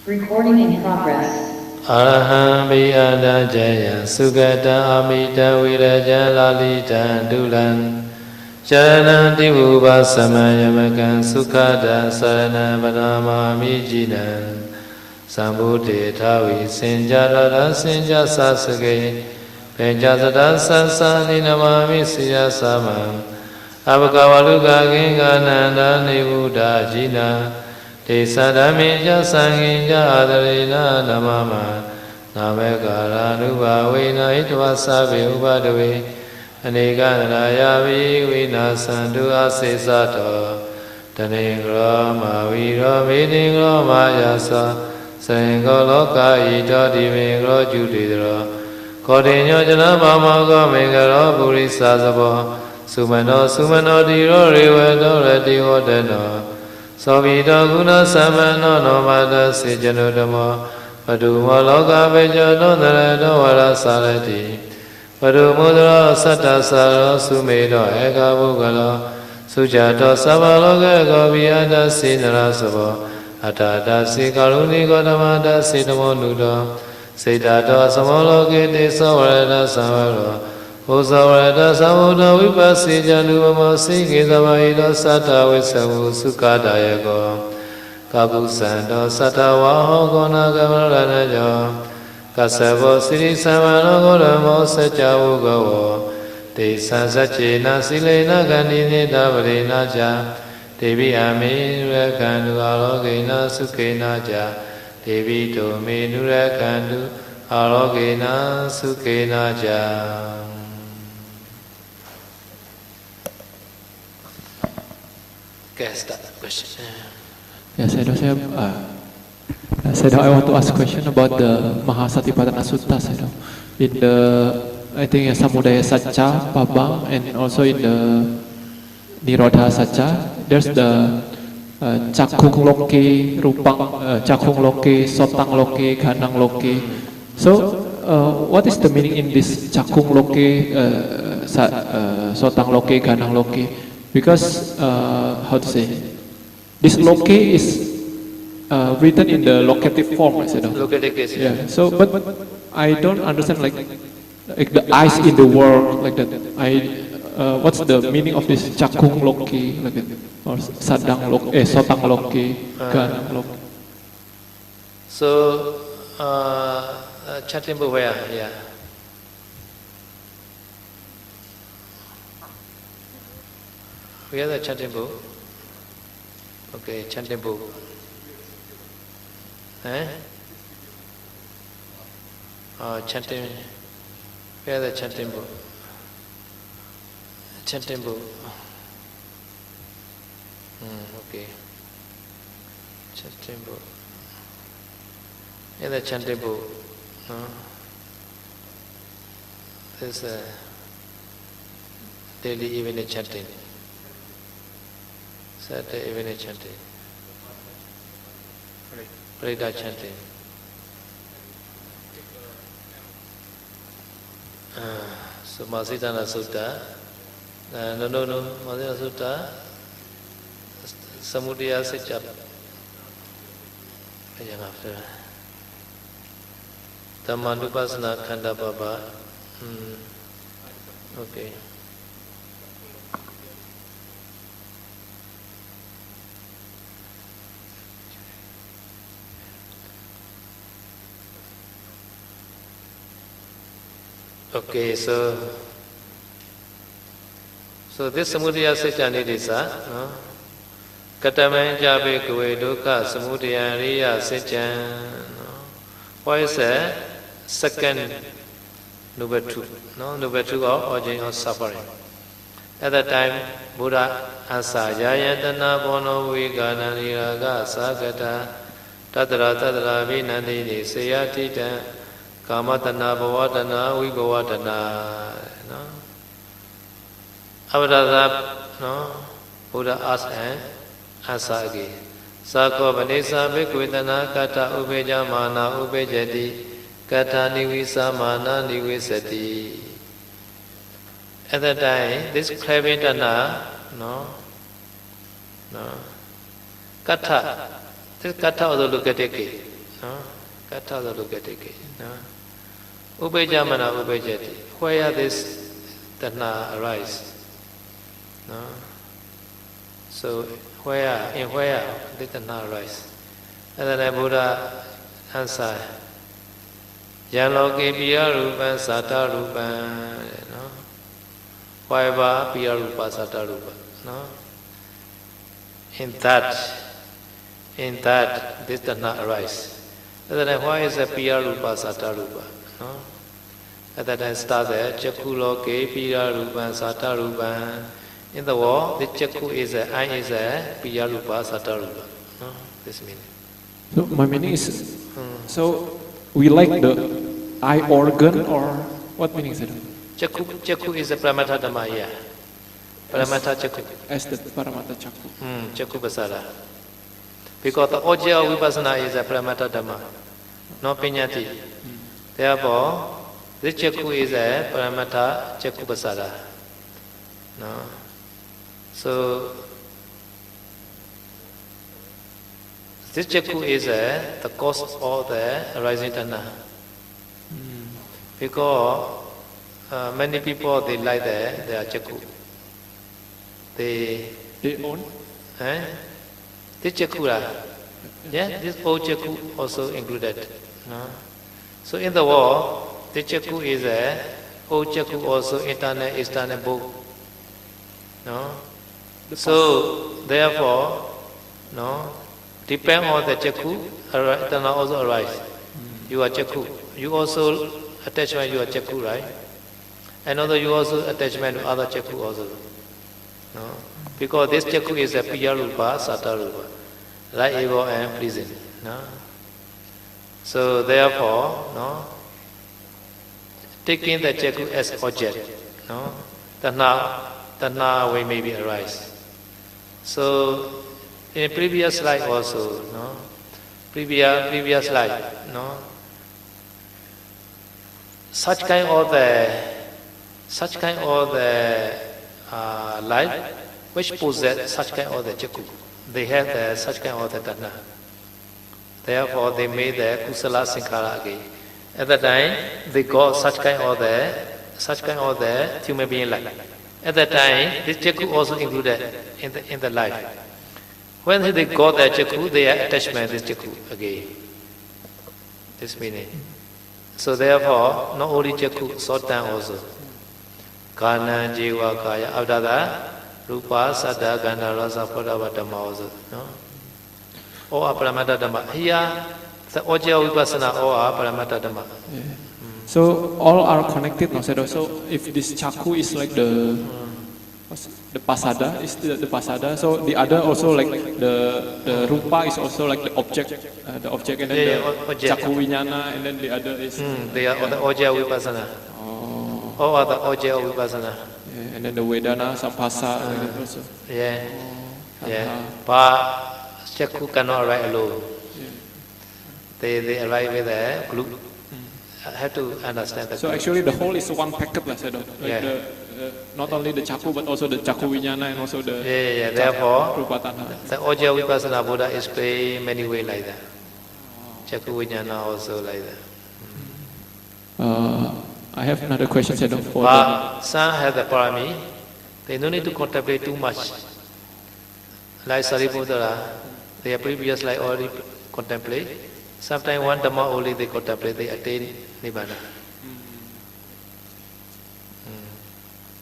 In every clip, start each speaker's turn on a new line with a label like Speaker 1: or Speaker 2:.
Speaker 1: Recording in progress.
Speaker 2: Araham Biyada Jaya Sugata Amita Viraja Lalita Dulan Charana Divuva Samayamakan Sukhada Sarana Vanama Mijinan Sambuddhi Tavi Sinjarada Sinja Sasage Penjasada Sasani Namami Siya Samam Abhakavaluka Gingananda Nibuddha Jina Desadamija Sanginja Adarina Namama Namekara Nuba Vina Itva Sabi Ubadavi Aniganaya Vina Sandu Asesato Taningro Maviro Vidingro Mayasa Sengoloka Ito Dimingro Judidro Kodinyo Janamama Gomingaro Purisasabo Sumano Diro Rivedo Redivo Deno Sovido Guna Samano Nomada Sijanudamo Padumo Loka Vejono Naredo Vara Salati Padumudra Sata Saro Sumedo Eka Bugalo Sujato Sabaloga Goviada Sinara Sabo Atada Sikaruni Godamada Sidamo Nudo Sidato Samoloke Desavarada Samaro Usavarada Samuda Vipasi Januvamo Sikizavaido Sata Visavu Sukadayako Kabusando Sata Vaho Gona Gamaranajo Kasavo Siri Samano Goramo Sachavu Gavo Desa Sachena Silena Gandini Davarina Ja Devi Ami Nurakandu Alogena Sukena Ja Devi Tomi Nurakandu Alogena Sukena Ja. Start the question.
Speaker 3: Yes, I want to ask a question about the Mahasatipatthana Sutta. In the, I think Samudaya Satcha, Pabang, and also in the Nirodha Satcha, there's the Cakung Loke, Rupang, Cakung Loke, Sotang Loke, Ganang Loke. So, what is the meaning in this Cakung Loke, Sotang Loke, Ganang Loke? Because how to say, this loke is written in the locative form, I said.
Speaker 2: Locative case.
Speaker 3: Yeah. So, but I don't understand like the eyes in the world like that. What's the meaning of this cakung loke like that, or sadang loke, sotang loke, ganang loke?
Speaker 2: So, chanting where? Yeah. Where the chanting book? Okay, chanting book. Chanting. Where the chanting book? Chanting book. Okay. Chanting book. Where the chanting book? This is daily evening chanting. Saturday evening chanting. Parida chanting. So Masitana Sutta. No. Masitana Sutta. Samudaya Satcha. Yang after. Dhammanupasana Khanda Baba. Okay. Okay, so this Samudaya Satcha Nidisa, Kataman Jabe Kuwe Dukkha Samudaya Riya Satcha. What is the second number two? Number two of origin of suffering. At that time, Buddha answered, Jayatana Bono Vigana Niraga Sagata Tadra Vinandini Sayatita Kamatana Bhavatana Vibhavatana. After that, Buddha asked and answered again. Sako Vanesa Bhikvidana Kata Ubeja Mana Ubejati Kata Nivisa Mana Nivisati. At that time, this Klavitana, Katha, this Katha also look at it. no? Kata the Lugatiki, no? Ubejamana Ubejati. Where this Tanha arise? No? So where the Tanha arise? And then the Buddha answer, Yanloke Piya Rupa Sata Rupa, no? Whatever Piya Rupa Sata Rupa, no? In that this does not arise. And then why is a Piya Rupa Sata Rupa, no? At that time starts there, Chakku Loke Piya Rupa Sata Rupa. In the world, the Chakku is a, I is a Piya Rupa Sata Rupa, no? This meaning.
Speaker 3: So my meaning is, so we like the eye organ, or what meaning is it?
Speaker 2: Chakku is a Pramata Dhamma, yeah. Paramata Chakku.
Speaker 3: As the Paramata Chakku.
Speaker 2: Chakku Basara. Because the object of Vipassana is a Paramata Dhamma, not Pinyati. Therefore, this Chakku is a Paramata Chakku Basara. No? So, this Chakku is the cause of the arising Tanha. Because many people, they like their Chakku. They
Speaker 3: own?
Speaker 2: This Chakku, yeah, this old Chakku also included. No? So in the world, this Chakku is a old Chakku also internal, external both. No? So therefore, no, depend on the Chakku, Tanha also arise. You are Chakku. You also attachment, you are Chakku, right? And although you also attachment to other Chakku also. No? Because this Chakku is a Piya Rupa, Sata Rupa, right, evil and pleasing. No? So therefore, no, taking the Chakku as object, no, Tanha way maybe arise. So in previous life also, no, previous life, no, such kind of the life which possess such kind of the Chakku, they have such kind of the Tanha. Therefore, they made the Kusala Sankhara again. At that time, they got such kind of the human being life. At that time, this Chakku also included in the life. When they got the Chakku, they are attachment this Chakku again. This meaning. So therefore, not only Chakku, short time also. Kana Jiva Kaya Avdada Rupa Sada Gana Rasa Pradava Dhamma also. No? Or Paramata Dhamma. Here, the object of Vipassana or Paramata Dhamma.
Speaker 3: Yeah. So all are connected, no? So if this Chakku is like the pasada, is the pasada. So the other also like the Rupa is also like the object, and then the Chakku Vijnana, and then the other is.
Speaker 2: They are the object of Vipassana. All are the object of Vipassana.
Speaker 3: Yeah, and then the Vedana, Sampasa, also.
Speaker 2: Yeah, yeah. But Chakku cannot arrive alone.
Speaker 3: Yeah.
Speaker 2: They arrive with a group. Have to understand that.
Speaker 3: So actually the whole is one packet, like
Speaker 2: yeah.
Speaker 3: Not only the Chakku but also the Chakku Vijnana and also the
Speaker 2: Therefore,
Speaker 3: Rupa Tanha.
Speaker 2: the object of Vipassana Buddha explained many ways like that. Chakku Vijnana also like that.
Speaker 3: I have another question, for
Speaker 2: but some have the parami. They don't need to contemplate too much. Like Sariputta, they are previous like already contemplate. Sometimes one Dhamma only they contemplate, they attain Nibbana.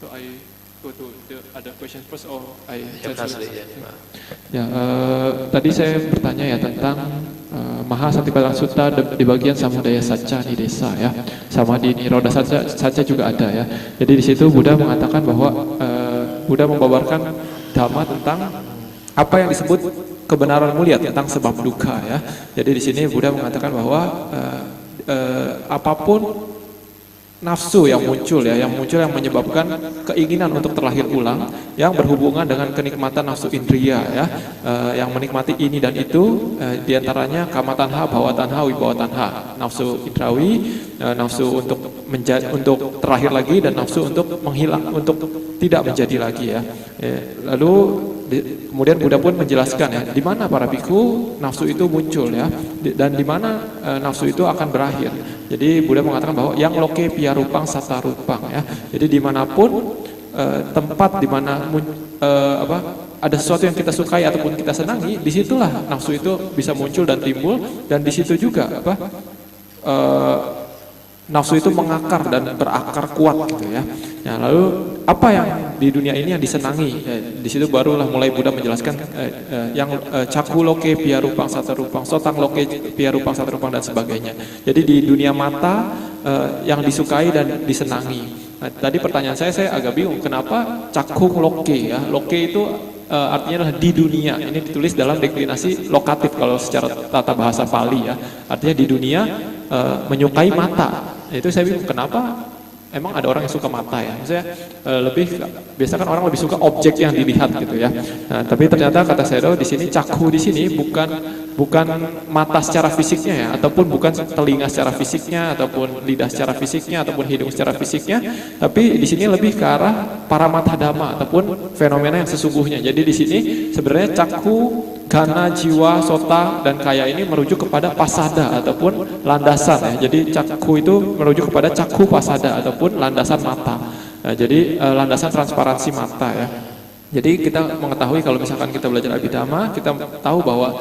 Speaker 3: So I go to the other questions first, or I
Speaker 2: translate.
Speaker 3: Ya, tadi saya bertanya ya tentang Mahasatipatthana Sutta di bagian Samudaya Sacca di desa ya, sama di Nirodha Sacca juga ada ya. Jadi di situ Buddha mengatakan bahwa Buddha membabarkan dhamma tentang apa yang disebut kebenaran mulia tentang sebab duka ya. Jadi di sini Buddha mengatakan bahwa apapun nafsu yang muncul yang menyebabkan keinginan untuk terlahir ulang yang berhubungan dengan kenikmatan nafsu indriya ya, yang menikmati ini dan itu, diantaranya kama tanha, bhawa tanha, wibawa tanha, nafsu indrawi, nafsu untuk terlahir lagi dan nafsu untuk menghilang, untuk tidak menjadi lagi ya. Lalu Kemudian Buddha pun menjelaskan ya, di mana para bhikkhu nafsu itu muncul ya, dan di mana nafsu itu akan berakhir. Jadi Buddha mengatakan bahwa yang loke piyarupang satarupang ya. Jadi dimanapun tempat di mana ada sesuatu yang kita sukai ataupun kita senangi, disitulah nafsu itu bisa muncul dan timbul, dan di situ juga nafsu itu mengakar dan berakar kuat gitu ya. Nah, lalu apa yang di dunia ini yang disenangi? Di situ barulah mulai Buddha menjelaskan yang caku loke piyarupang satarupang, sotang loke piyarupang satarupang dan sebagainya. Jadi di dunia mata yang disukai dan disenangi. Nah, tadi pertanyaan saya agak bingung kenapa cakung loke ya. Loke itu artinya adalah di dunia. Ini ditulis dalam deklinasi lokatif kalau secara tata bahasa Pali ya. Artinya di dunia menyukai mata. Itu saya bingung kenapa emang ada orang yang suka mata ya. Maksudnya biasa kan orang lebih suka objek yang dilihat gitu ya. Nah, tapi ternyata kata Sayadaw di sini caku di sini bukan mata secara fisiknya ya, ataupun bukan telinga secara fisiknya, ataupun lidah secara fisiknya, ataupun hidung secara fisiknya, tapi di sini lebih ke arah paramata dhamma ataupun fenomena yang sesungguhnya. Jadi di sini sebenarnya caku, gana, jiwa, sota, dan kaya ini merujuk kepada pasada ataupun landasan ya. Jadi caku itu merujuk kepada caku pasada ataupun landasan mata. Nah, jadi landasan transparansi mata ya. Jadi kita mengetahui kalau misalkan kita belajar Abhidhamma, kita tahu bahwa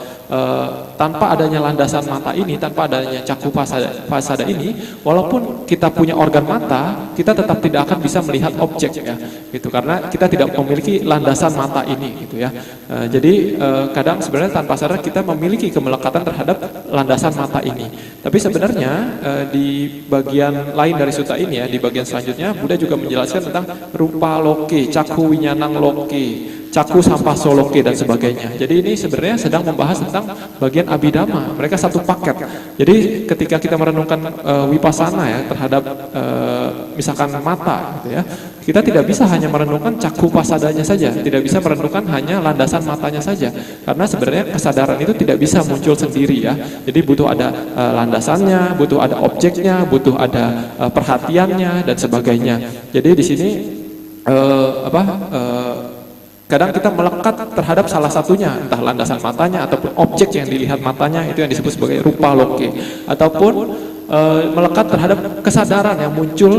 Speaker 3: tanpa adanya landasan mata ini, tanpa adanya caku pasada ini, walaupun kita punya organ mata, kita tetap tidak akan bisa melihat objek ya, gitu. Karena kita tidak memiliki landasan mata ini, gitu ya. Jadi kadang sebenarnya tanpa sadar kita memiliki kemelekatan terhadap landasan mata ini. Tapi sebenarnya di bagian lain dari sutta ini ya, di bagian selanjutnya Buddha juga menjelaskan tentang rupa loke, caku winyanang loke, caku sampah soloke dan sebagainya. Jadi ini sebenarnya sedang membahas tentang bagian Abhidhamma. Mereka satu paket. Jadi ketika kita merenungkan wipasana ya terhadap misalkan mata gitu ya, kita tidak bisa hanya merenungkan caku pasadanya saja, tidak bisa merenungkan hanya landasan matanya saja. Karena sebenarnya kesadaran itu tidak bisa muncul sendiri ya. Jadi butuh ada landasannya, butuh ada objeknya, butuh ada perhatiannya dan sebagainya. Jadi di sini kadang kita melekat terhadap salah satunya, entah landasan matanya ataupun objek yang dilihat matanya, itu yang disebut sebagai rupa loke, ataupun melekat terhadap kesadaran yang muncul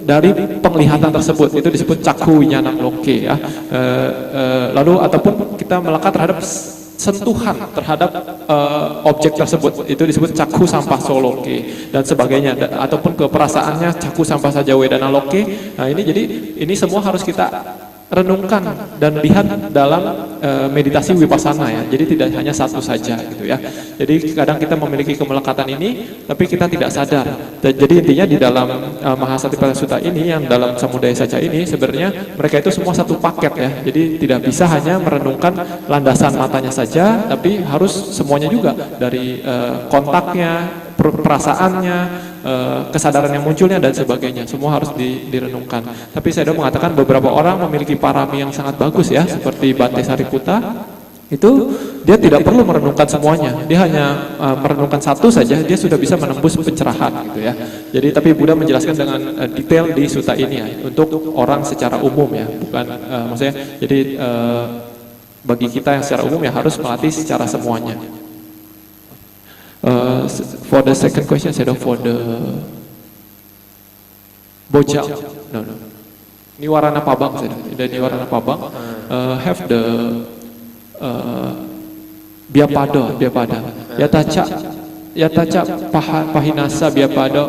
Speaker 3: dari penglihatan tersebut, itu disebut caku winyanang loke ya. Lalu ataupun kita melekat terhadap sentuhan terhadap objek tersebut, itu disebut caku sampah soloke dan sebagainya, ataupun keperasaannya caku sampah saja wedana loke. Nah ini jadi ini semua harus kita renungkan dan lihat dalam meditasi wipasana ya. Jadi tidak hanya satu saja gitu ya. Jadi kadang kita memiliki kemelekatan ini tapi kita tidak sadar. Jadi intinya di dalam Mahasatipatthana Sutta ini, yang dalam Samudaya Saca ini, sebenarnya mereka itu semua satu paket ya. Jadi tidak bisa hanya merenungkan landasan matanya saja, tapi harus semuanya juga, dari kontaknya, perasaannya, kesadaran yang munculnya dan sebagainya, semua harus direnungkan. Tapi saya sudah mengatakan beberapa orang memiliki parami yang sangat bagus ya, seperti Bhante Sariputta, itu dia tidak perlu merenungkan semuanya, dia hanya merenungkan satu saja, dia sudah bisa menembus pencerahan gitu ya. Jadi tapi Buddha menjelaskan dengan detail di sutta ini ya, untuk orang secara umum ya, bukan maksudnya jadi bagi kita yang secara umum ya harus melatih secara semuanya. For the second question, for the bojang, no. Niwarana Pabang, the Niwarana Pabang have the biapada, yataca pahinasa biapada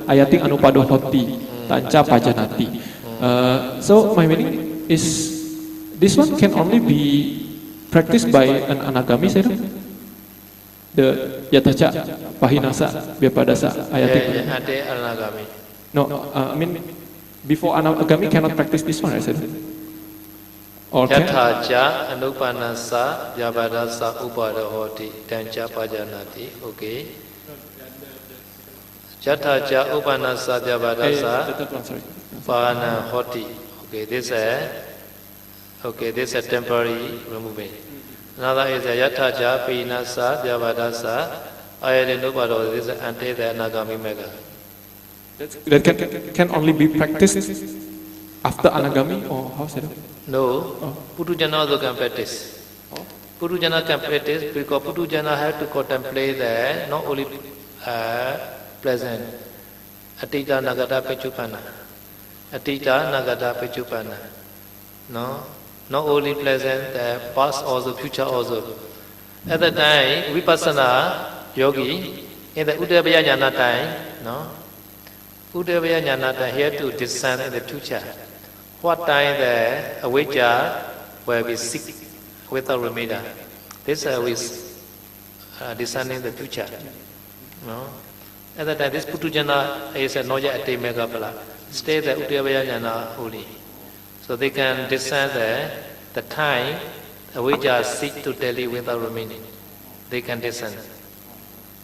Speaker 3: ayating anupado hoti tanca pajanati. So my meaning is this one can only be practiced by an anagami, the yataca pahinasa biapadasa ayating.
Speaker 2: Ade anagami.
Speaker 3: No, I mean before anagami cannot practice this one, I said. Or can?
Speaker 2: Yataca anupanasa biapadasa upada hoti tanca pajanati. Okay. Yataca upanasa biapadasa upana hoti. Okay, this is a temporary removing. Another is a yataja pinasa vyavadasa ayatinupado. This is anti the anagami mega.
Speaker 3: That can only be practiced after anagami or how Sayadaw?
Speaker 2: No, Putujana also can practice. Putujana can practice because Putujana have to contemplate the not only present, Atita Nagata Pechupana. Atita Nagata Pechupana. No, not only present, the past also, future also. At that time, Vipassana yogi, in the Udayabhaya Jnana time, no, Udayabhaya Jnana time, he had to discern in the future. What time the avijja will be sick without remedy. This is discerning the future. No? At that time, this Putujana is not yet attained Megaphala. Stay the Udayabhaya Jnana only. So they can discern the time avijja seek to tell you without remaining. They can discern.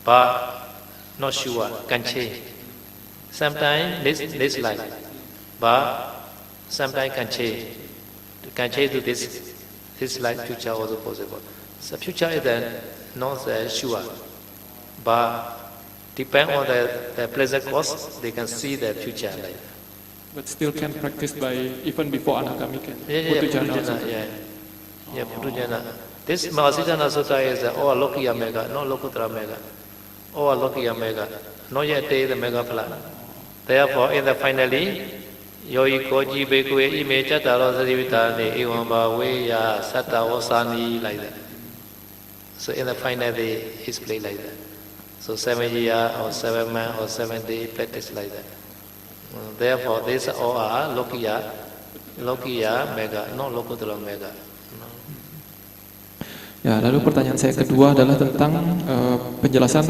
Speaker 2: But not sure, can change. Sometimes this life, but sometimes can change. Can change to this life, future also possible. So future is not sure, but depend on the present cause, they can see the future life.
Speaker 3: But still can practice by even before anagami can.
Speaker 2: Yeah, Putujana. This Mahasiddhana Sutta is all Lokiya Mega, not Lokuttara Mega. All Lokiya Mega, not yet the Mega plan. Therefore, in the finally, Yogi Koji Bekwe Imecha Taro Sarivita Ne Ewamba Weya Sata Osani like that. So in the final day, it's played like that. So 7 years or 7 months or 7 days practice like that. Therefore, these all are Lokiya Mega, not Lokuttara Mega.
Speaker 3: Ya, lalu pertanyaan saya kedua adalah tentang penjelasan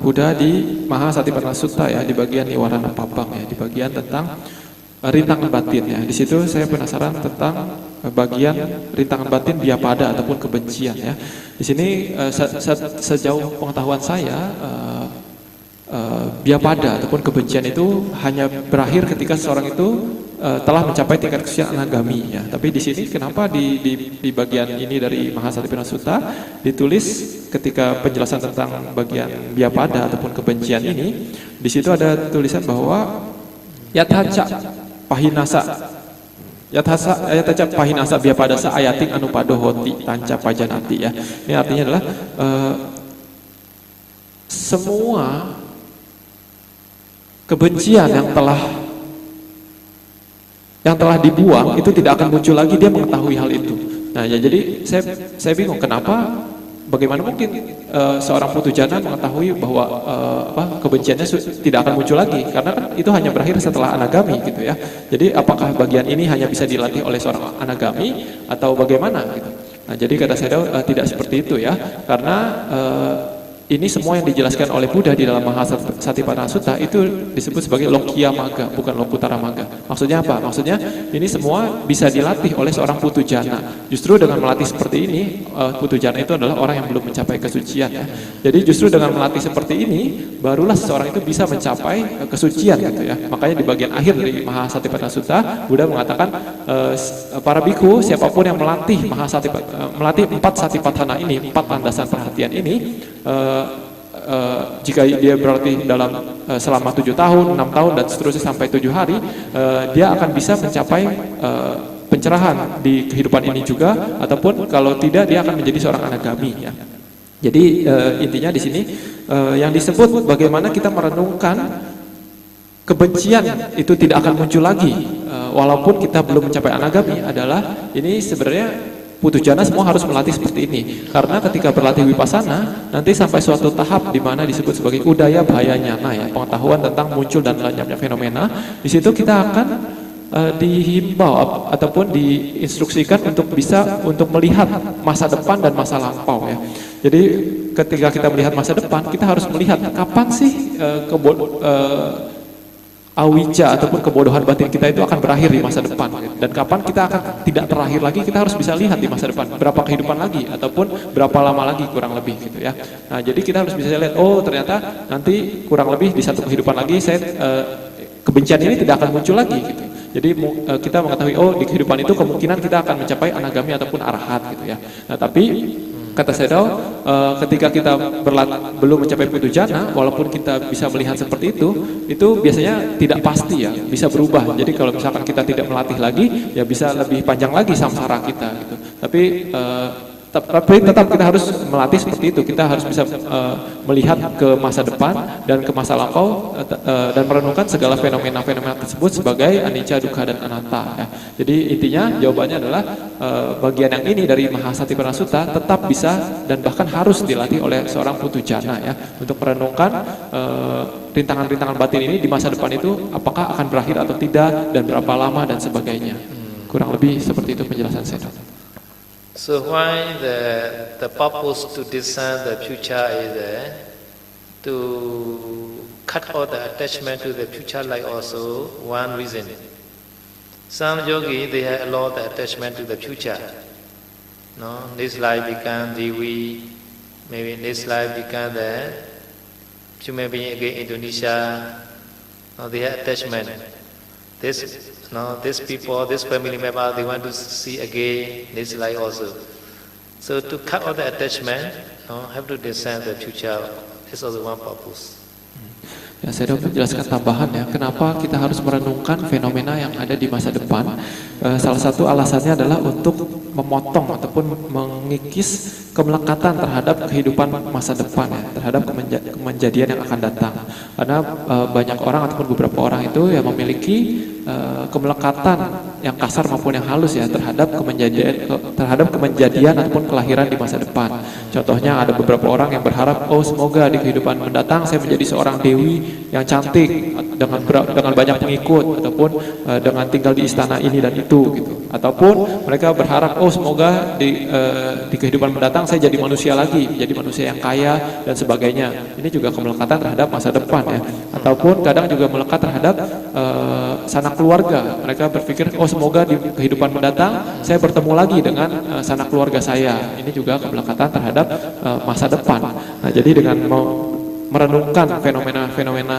Speaker 3: Buddha di Mahasatipatthana Sutta ya, di bagian Niwarana Pabang ya, di bagian tentang rintangan batin ya. Di situ saya penasaran tentang bagian rintangan batin biapada ataupun kebencian ya. Di sini sejauh pengetahuan saya biapada ataupun kebencian itu hanya berakhir ketika seseorang itu telah mencapai tingkat kesucian anagami ya. Tapi di sini kenapa di bagian ini dari Mahasatipatthana Sutta ditulis ketika penjelasan tentang bagian biapada ataupun kebencian ini, di situ ada tulisan bahwa yathaca pahinasa biapadasa ayating anupadohoti tanca pajanati ya. Ini artinya adalah semua kebencian yang telah dibuang itu tidak akan muncul lagi, dia mengetahui hal itu. Nah ya, jadi saya bingung kenapa, bagaimana mungkin seorang putujana mengetahui bahwa kebenciannya tidak akan muncul lagi, karena kan itu hanya berakhir setelah anagami gitu ya. Jadi apakah bagian ini hanya bisa dilatih oleh seorang anagami atau bagaimana gitu. Nah jadi kata saya tidak seperti itu ya, karena ini semua yang dijelaskan oleh Buddha di dalam Mahasatipatthana Sutta itu disebut sebagai Lokiya Magga, bukan Lokuttara Magga. Maksudnya apa? Maksudnya ini semua bisa dilatih oleh seorang putujana. Justru dengan melatih seperti ini, putujana itu adalah orang yang belum mencapai kesucian ya. Jadi justru dengan melatih seperti ini, barulah seseorang itu bisa mencapai kesucian gitu ya. Makanya di bagian akhir dari Mahasatipatthana Sutta, Buddha mengatakan para bhikkhu, siapapun yang melatih melatih 4 satipatthana ini, 4 landasan perhatian ini, jika dia berarti dalam selama 7 tahun, 6 tahun dan seterusnya sampai 7 hari, dia akan bisa mencapai pencerahan di kehidupan ini juga, ataupun kalau tidak dia akan menjadi seorang anagami ya. Jadi intinya di sini yang disebut bagaimana kita merenungkan kebencian itu tidak akan muncul lagi walaupun kita belum mencapai anagami adalah ini sebenarnya putujana semua harus melatih seperti ini, karena ketika berlatih vipassana nanti sampai suatu tahap di mana disebut sebagai udaya bahaya nyana ya, pengetahuan tentang muncul dan lenyapnya fenomena. Di situ kita akan dihimbau ataupun diinstruksikan untuk melihat masa depan dan masa lampau ya. Jadi ketika kita melihat masa depan, kita harus melihat kapan sih awija ataupun kebodohan batin kita itu akan berakhir di masa depan, dan kapan kita akan tidak terakhir lagi, kita harus bisa lihat di masa depan berapa kehidupan lagi ataupun berapa lama lagi kurang lebih gitu ya. Nah jadi kita harus bisa lihat, oh ternyata nanti kurang lebih di satu kehidupan lagi kebencian ini tidak akan muncul lagi gitu. Jadi kita mengetahui, oh di kehidupan itu kemungkinan kita akan mencapai anagami ataupun arahat gitu ya. Nah tapi kata Sayadaw, ketika kita belum mencapai putu jana, walaupun kita bisa melihat seperti itu biasanya tidak pasti ya, bisa berubah. Jadi kalau misalkan kita tidak melatih lagi, ya bisa lebih panjang lagi samsara kita gitu. Tapi tetap kita harus melatih seperti itu. Kita harus bisa melihat ke masa depan dan ke masa lampau dan merenungkan segala fenomena-fenomena tersebut sebagai anicca, dukkha dan anatta. Ya. Jadi intinya jawabannya adalah bagian yang ini dari Mahasatipatthana Sutta tetap bisa dan bahkan harus dilatih oleh seorang putujana ya untuk merenungkan rintangan-rintangan batin ini di masa depan itu apakah akan berakhir atau tidak dan berapa lama dan sebagainya. Kurang lebih seperti itu penjelasan saya.
Speaker 2: So why the purpose to discern the future is to cut all the attachment to the future life also one reason. Some yogi they have a lot of attachment to the future. No, this life become Devi, maybe this life become the human being again Indonesia. No, they have attachment. These people, this family member, they want to see again this life also. So to cut all the attachment, have to discern the future. This is also one purpose.
Speaker 3: Ya, saya dapat menjelaskan tambahan ya, kenapa kita harus merenungkan fenomena yang ada di masa depan. Salah satu alasannya adalah untuk memotong ataupun mengikis kemelekatan terhadap kehidupan masa depan ya, terhadap kejadian yang akan datang. Karena banyak orang ataupun beberapa orang itu yang memiliki kemelekatan yang kasar maupun yang halus ya terhadap kejadian ataupun kelahiran di masa depan. Contohnya ada beberapa orang yang berharap, oh semoga di kehidupan mendatang saya menjadi seorang dewi yang cantik dengan banyak pengikut ataupun dengan tinggal di istana ini dan itu gitu. Ataupun mereka berharap, oh semoga di kehidupan mendatang saya jadi manusia lagi, jadi manusia yang kaya dan sebagainya. Ini juga kemelekatan terhadap masa depan ya. Ataupun kadang juga melekat terhadap sanak keluarga. Mereka berpikir, oh semoga di kehidupan mendatang saya bertemu lagi dengan sanak keluarga saya. Ini juga kemelekatan terhadap masa depan. Nah, jadi dengan merenungkan fenomena-fenomena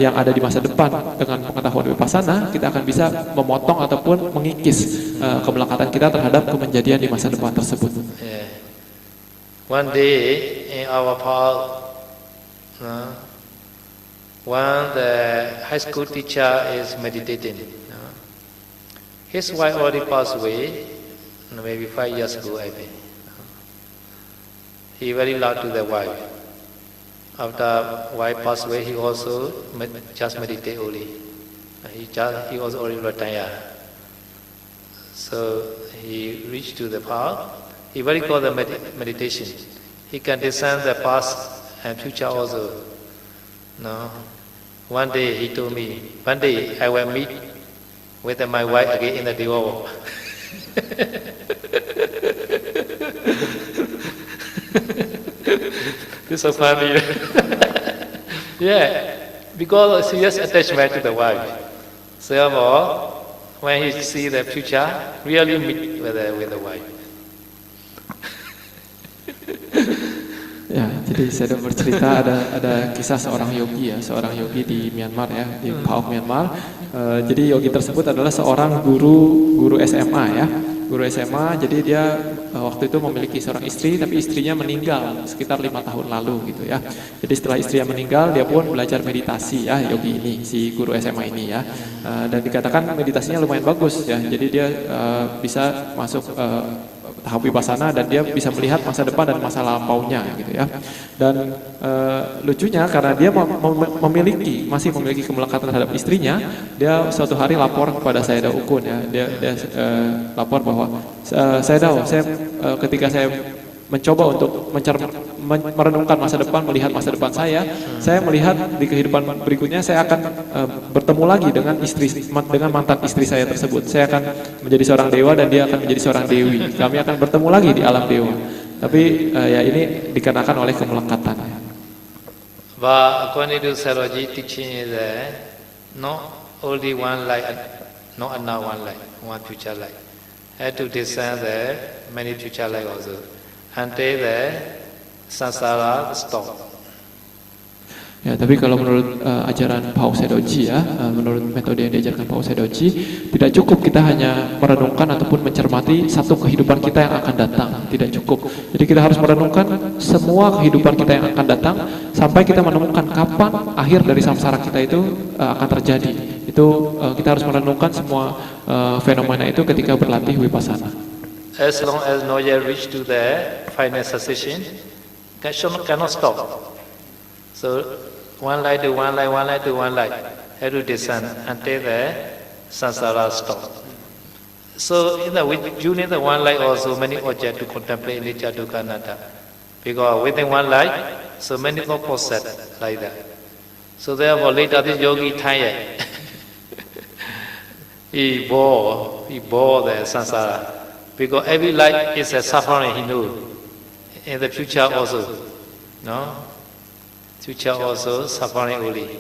Speaker 3: yang ada di masa depan dengan pengetahuan vipassana, kita akan bisa memotong ataupun mengikis kemelekatan kita terhadap kejadian di masa depan tersebut.
Speaker 2: Yeah. One day in our park, when the high school teacher is meditating, his wife already passed away, maybe 5 years ago, I think. He very loud to the wife. After wife passed away, he also just meditate only. He was already retired. So he reached to the park. He very good at meditation. He can discern the past and future also. No. One day he told me, one day I will meet with my wife again in the divorce. This is so funny. Yeah, because serious attachment to the wife. So therefore, when he see the future, really meet with the wife.
Speaker 3: Ya, jadi saya bercerita ada kisah seorang yogi di Myanmar ya, di Paok Myanmar. Jadi yogi tersebut adalah seorang guru SMA ya. Guru SMA, jadi dia waktu itu memiliki seorang istri, tapi istrinya meninggal sekitar 5 tahun lalu gitu ya. Jadi setelah istrinya meninggal, dia pun belajar meditasi ya, yogi ini, si guru SMA ini ya. Dan dikatakan meditasinya lumayan bagus ya, jadi dia bisa masuk tahap vipassana dan dia bisa melihat masa depan dan masa lampaunya gitu ya. Dan lucunya karena dia masih memiliki kemelekatan terhadap istrinya, dia suatu hari lapor kepada Sayadaw Ukun ya. Dia lapor bahwa Sayadaw, ketika saya mencoba untuk merenungkan masa depan, melihat masa depan saya melihat di kehidupan berikutnya saya akan bertemu lagi dengan mantan istri saya tersebut. Saya akan menjadi seorang dewa dan dia akan menjadi seorang dewi. Kami akan bertemu lagi di alam dewa. Tapi ya ini dikarenakan oleh kemelekatan.
Speaker 2: But according to Saroji teaching is not only one life, not another one life, one future life. Have to discern the many future life also until the samsara stop.
Speaker 3: Ya, tapi kalau menurut ajaran Pao Sedoji ya, menurut metode yang diajarkan Pao Sedoji, tidak cukup kita hanya merenungkan ataupun mencermati satu kehidupan kita yang akan datang, tidak cukup. Jadi kita harus merenungkan semua kehidupan kita yang akan datang sampai kita menemukan kapan akhir dari samsara kita itu akan terjadi. Itu kita harus merenungkan semua fenomena itu ketika berlatih vipassana.
Speaker 2: As long as no yet reach to the final cessation, cannot stop. So one light to one light, one light to one light, have to descend until the samsara stop. So in the during the one light also many objects to contemplate anicca dukkha anatta. Because within one light, so many thought process like that. So therefore later this yogi tired. he bore the samsara. Because every light is a suffering he knows. In the future also. No? Future also suffering only.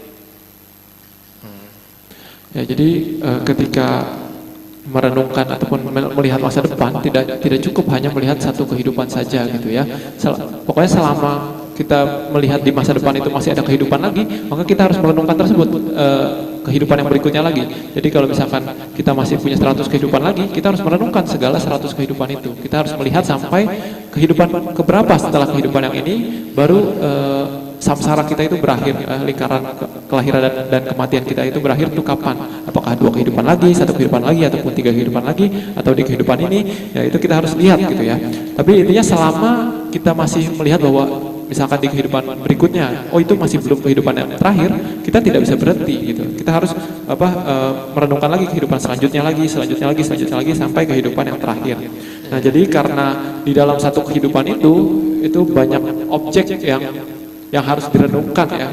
Speaker 3: Ya, jadi ketika merenungkan ataupun melihat masa depan tidak cukup hanya melihat satu kehidupan saja gitu ya. Pokoknya selama kita melihat di masa depan itu masih ada kehidupan lagi, maka kita harus merenungkan tersebut kehidupan yang berikutnya lagi. Jadi kalau misalkan kita masih punya 100 kehidupan lagi, kita harus merenungkan segala 100 kehidupan itu. Kita harus melihat sampai kehidupan keberapa setelah kehidupan yang ini baru samsara kita itu berakhir, lingkaran kelahiran dan kematian kita itu berakhir itu kapan? Apakah 2 kehidupan lagi, 1 kehidupan lagi, ataupun 3 kehidupan lagi, atau di kehidupan ini? Ya itu kita harus lihat gitu ya. Tapi intinya selama kita masih melihat bahwa misalkan di kehidupan berikutnya, oh itu masih belum kehidupan yang terakhir, kita tidak bisa berhenti gitu. Kita harus merenungkan lagi kehidupan selanjutnya lagi sampai kehidupan yang terakhir. Nah jadi karena di dalam satu kehidupan itu banyak objek yang harus direnungkan ya,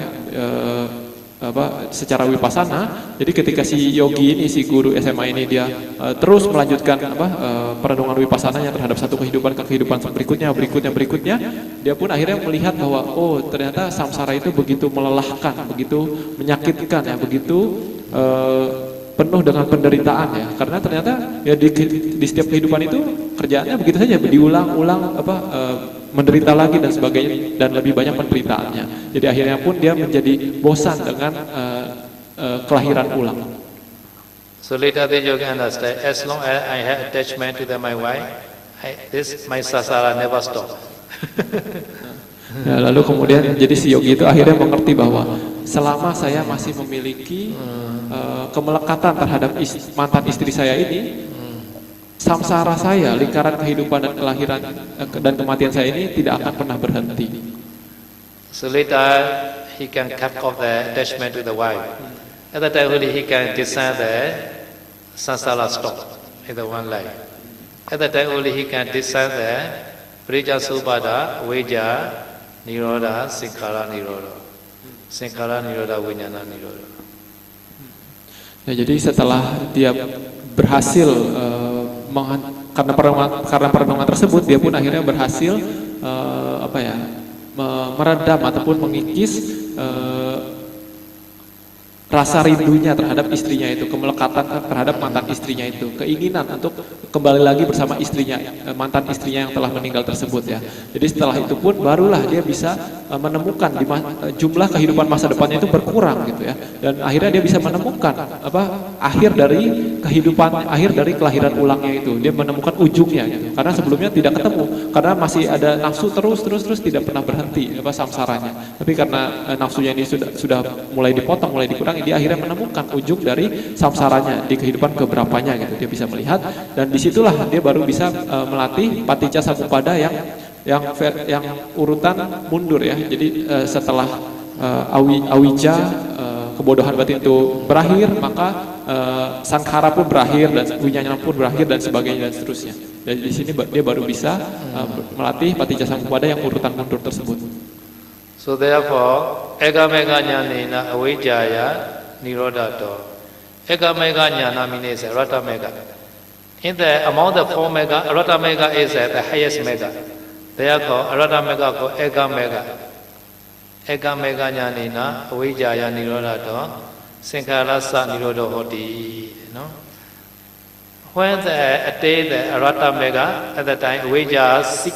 Speaker 3: secara vipassana. Jadi ketika si yogi ini, si guru SMA ini dia terus melanjutkan perenungan vipassananya terhadap satu kehidupan ke kehidupan berikutnya, dia pun akhirnya melihat bahwa oh ternyata samsara itu begitu melelahkan, begitu menyakitkan ya, begitu penuh dengan penderitaan ya. Karena ternyata ya di setiap kehidupan itu kerjaannya begitu saja, diulang-ulang menderita lagi dan sebagainya, dan lebih banyak penderitaannya. Jadi akhirnya pun dia menjadi bosan dengan kelahiran ulang.
Speaker 2: So later the yogi understand, as long as I have attachment to my wife, my samsara never stop.
Speaker 3: Ya, lalu kemudian jadi si yogi itu akhirnya mengerti bahwa selama saya masih memiliki kemelekatan terhadap mantan istri saya ini, samsara saya, lingkaran kehidupan dan kelahiran dan kematian saya ini tidak akan pernah berhenti.
Speaker 2: So later he can cut off the attachment to the wife. At that time only he can discern the samsara stop in the one life. At that time only he can discern the Parijja Sopada, Veja, Nirodha, Sankhara Nirodha. Sankhara Nirodha, Vijnana Nirodha.
Speaker 3: Ya, jadi setelah dia berhasil karena perenungan tersebut, dia pun akhirnya berhasil meredam ataupun mengikis rasa rindunya terhadap istrinya itu, kemelekatan terhadap mantan istrinya itu, keinginan untuk kembali lagi bersama istrinya, mantan istrinya yang telah meninggal tersebut ya. Jadi setelah itu pun barulah dia bisa menemukan jumlah kehidupan masa depannya itu berkurang gitu ya, dan akhirnya dia bisa menemukan akhir dari kelahiran ulangnya itu. Dia menemukan ujungnya gitu. Karena sebelumnya tidak ketemu, karena masih ada nafsu terus tidak pernah berhenti samsaranya. Tapi karena nafsunya ini sudah mulai dipotong, mulai dikurangi, dia akhirnya menemukan ujung dari samsaranya di kehidupan keberapanya gitu. Dia bisa melihat, dan disitulah dia baru bisa melatih paticca samuppada yang urutan mundur ya. Jadi setelah awicca, kebodohan batin itu berakhir, maka sankhara pun berakhir, dan vijnana pun berakhir, dan sebagainya dan seterusnya. Dan di sini dia baru bisa melatih paticca samuppada yang urutan mundur tersebut.
Speaker 2: So therefore, ekameka jnanena avijjaya nirodhato. Ekameka jnana means rata mega. Among the 4 mega, rata mega is the highest mega. Therefore, rata mega ko ekameka. Ekameka jnanena avijjaya nirodhato. Sankhara sa nirodho hoti. No? When the rata mega, at the time avijja seek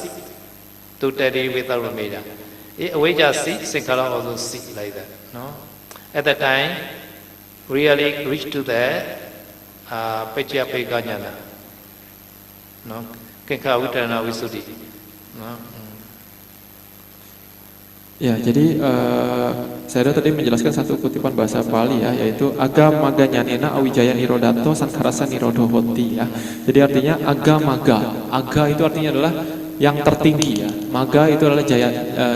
Speaker 2: to tarry without remainder. Avijja seat, Sankhara also seat like that. No? At that time, really reach to the Pachapeka Jnana. No? Kekha Uttarana Visuddhi. No?
Speaker 3: Ya, jadi saya tadi menjelaskan satu kutipan bahasa Pali ya, yaitu agamaga nyanena awijaya nirodato sankarasa nirodhoti ya. Jadi artinya agamaga, aga itu artinya adalah yang tertinggi ya. Maga itu adalah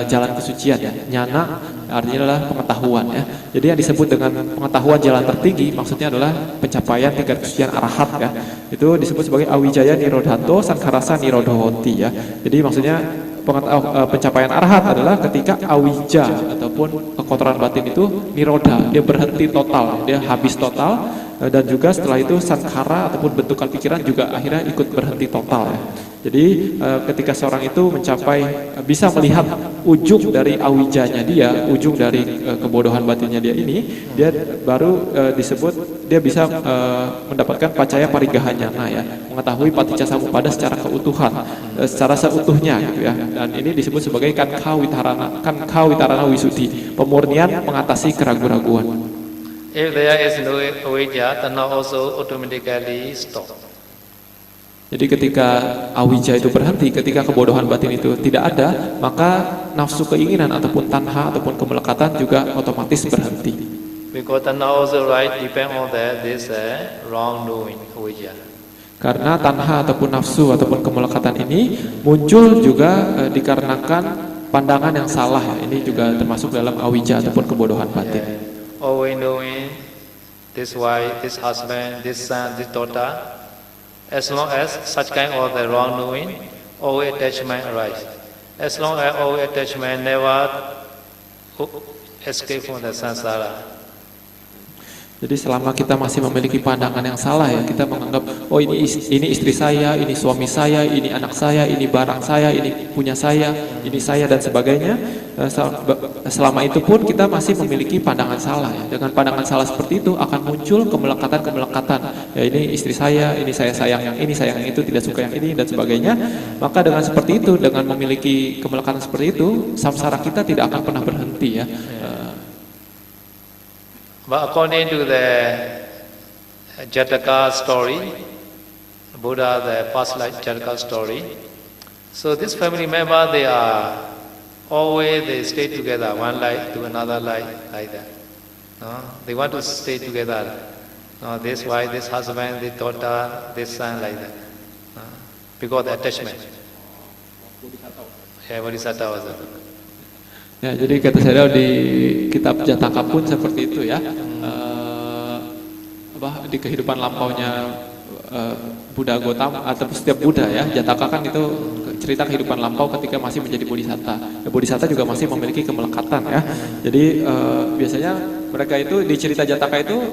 Speaker 3: jalan kesucian ya. Nyana artinya adalah pengetahuan ya. Jadi yang disebut dengan pengetahuan jalan tertinggi maksudnya adalah pencapaian tingkat kesucian arahat ya. Itu disebut sebagai awijaya nirodhato sankarasa nirodhoti ya. Jadi maksudnya pencapaian arahat adalah ketika awija ataupun kekotoran batin itu niroda, dia berhenti total, dia habis total, dan juga setelah itu sankhara ataupun bentukan pikiran juga akhirnya ikut berhenti total ya. Jadi ketika seorang itu mencapai bisa melihat ujung dari awijanya dia, ujung dari kebodohan batinnya dia ini, dia baru disebut dia bisa mendapatkan pacaya parigahanyana ya, mengetahui paticca samuppada secara keutuhan, secara seutuhnya gitu ya. Dan ini disebut sebagai kankha witarana wisuddhi, pemurnian mengatasi keraguan-raguan.
Speaker 2: If there is no avijja, then also automatically stop.
Speaker 3: Jadi ketika awija itu berhenti, ketika kebodohan batin itu tidak ada, maka nafsu keinginan ataupun tanha ataupun kemelekatan juga otomatis berhenti.
Speaker 2: Because tanha also right depend on this wrong knowing avijja.
Speaker 3: Karena tanha ataupun nafsu ataupun kemelekatan ini muncul juga dikarenakan pandangan yang salah ya. Ini juga termasuk dalam awija ataupun kebodohan batin.
Speaker 2: Always knowing this wife, this husband, this son, this daughter. As long as such kind of the wrong knowing, always attachment arise. As long as always attachment never escape from the samsara.
Speaker 3: Jadi selama kita masih memiliki pandangan yang salah ya, kita menganggap oh ini istri saya, ini suami saya, ini anak saya, ini barang saya, ini punya saya, ini saya dan sebagainya. Selama itu pun kita masih memiliki pandangan salah ya. Dengan pandangan salah seperti itu akan muncul kemelekatan. Ya ini istri saya, ini saya sayang yang ini, sayang yang itu, tidak suka yang ini dan sebagainya. Maka dengan seperti itu, dengan memiliki kemelekatan seperti itu, samsara kita tidak akan pernah berhenti ya.
Speaker 2: But according to the Jataka story, Buddha, the past life Jataka story, so this family member, they stay together, one life to another life, like that. No? They want to stay together. No? This wife, this husband, this daughter, this son, like that. No? Because the attachment. Yeah, Bodhisattva also.
Speaker 3: Ya, jadi kata saya di kitab Jataka pun seperti itu ya. Di kehidupan lampaunya Buddha Gotama atau setiap Buddha ya, Jataka kan itu cerita kehidupan lampau ketika masih menjadi bodhisatta. Bodhisatta juga masih memiliki kemelekatan ya. Jadi biasanya mereka itu di cerita Jataka itu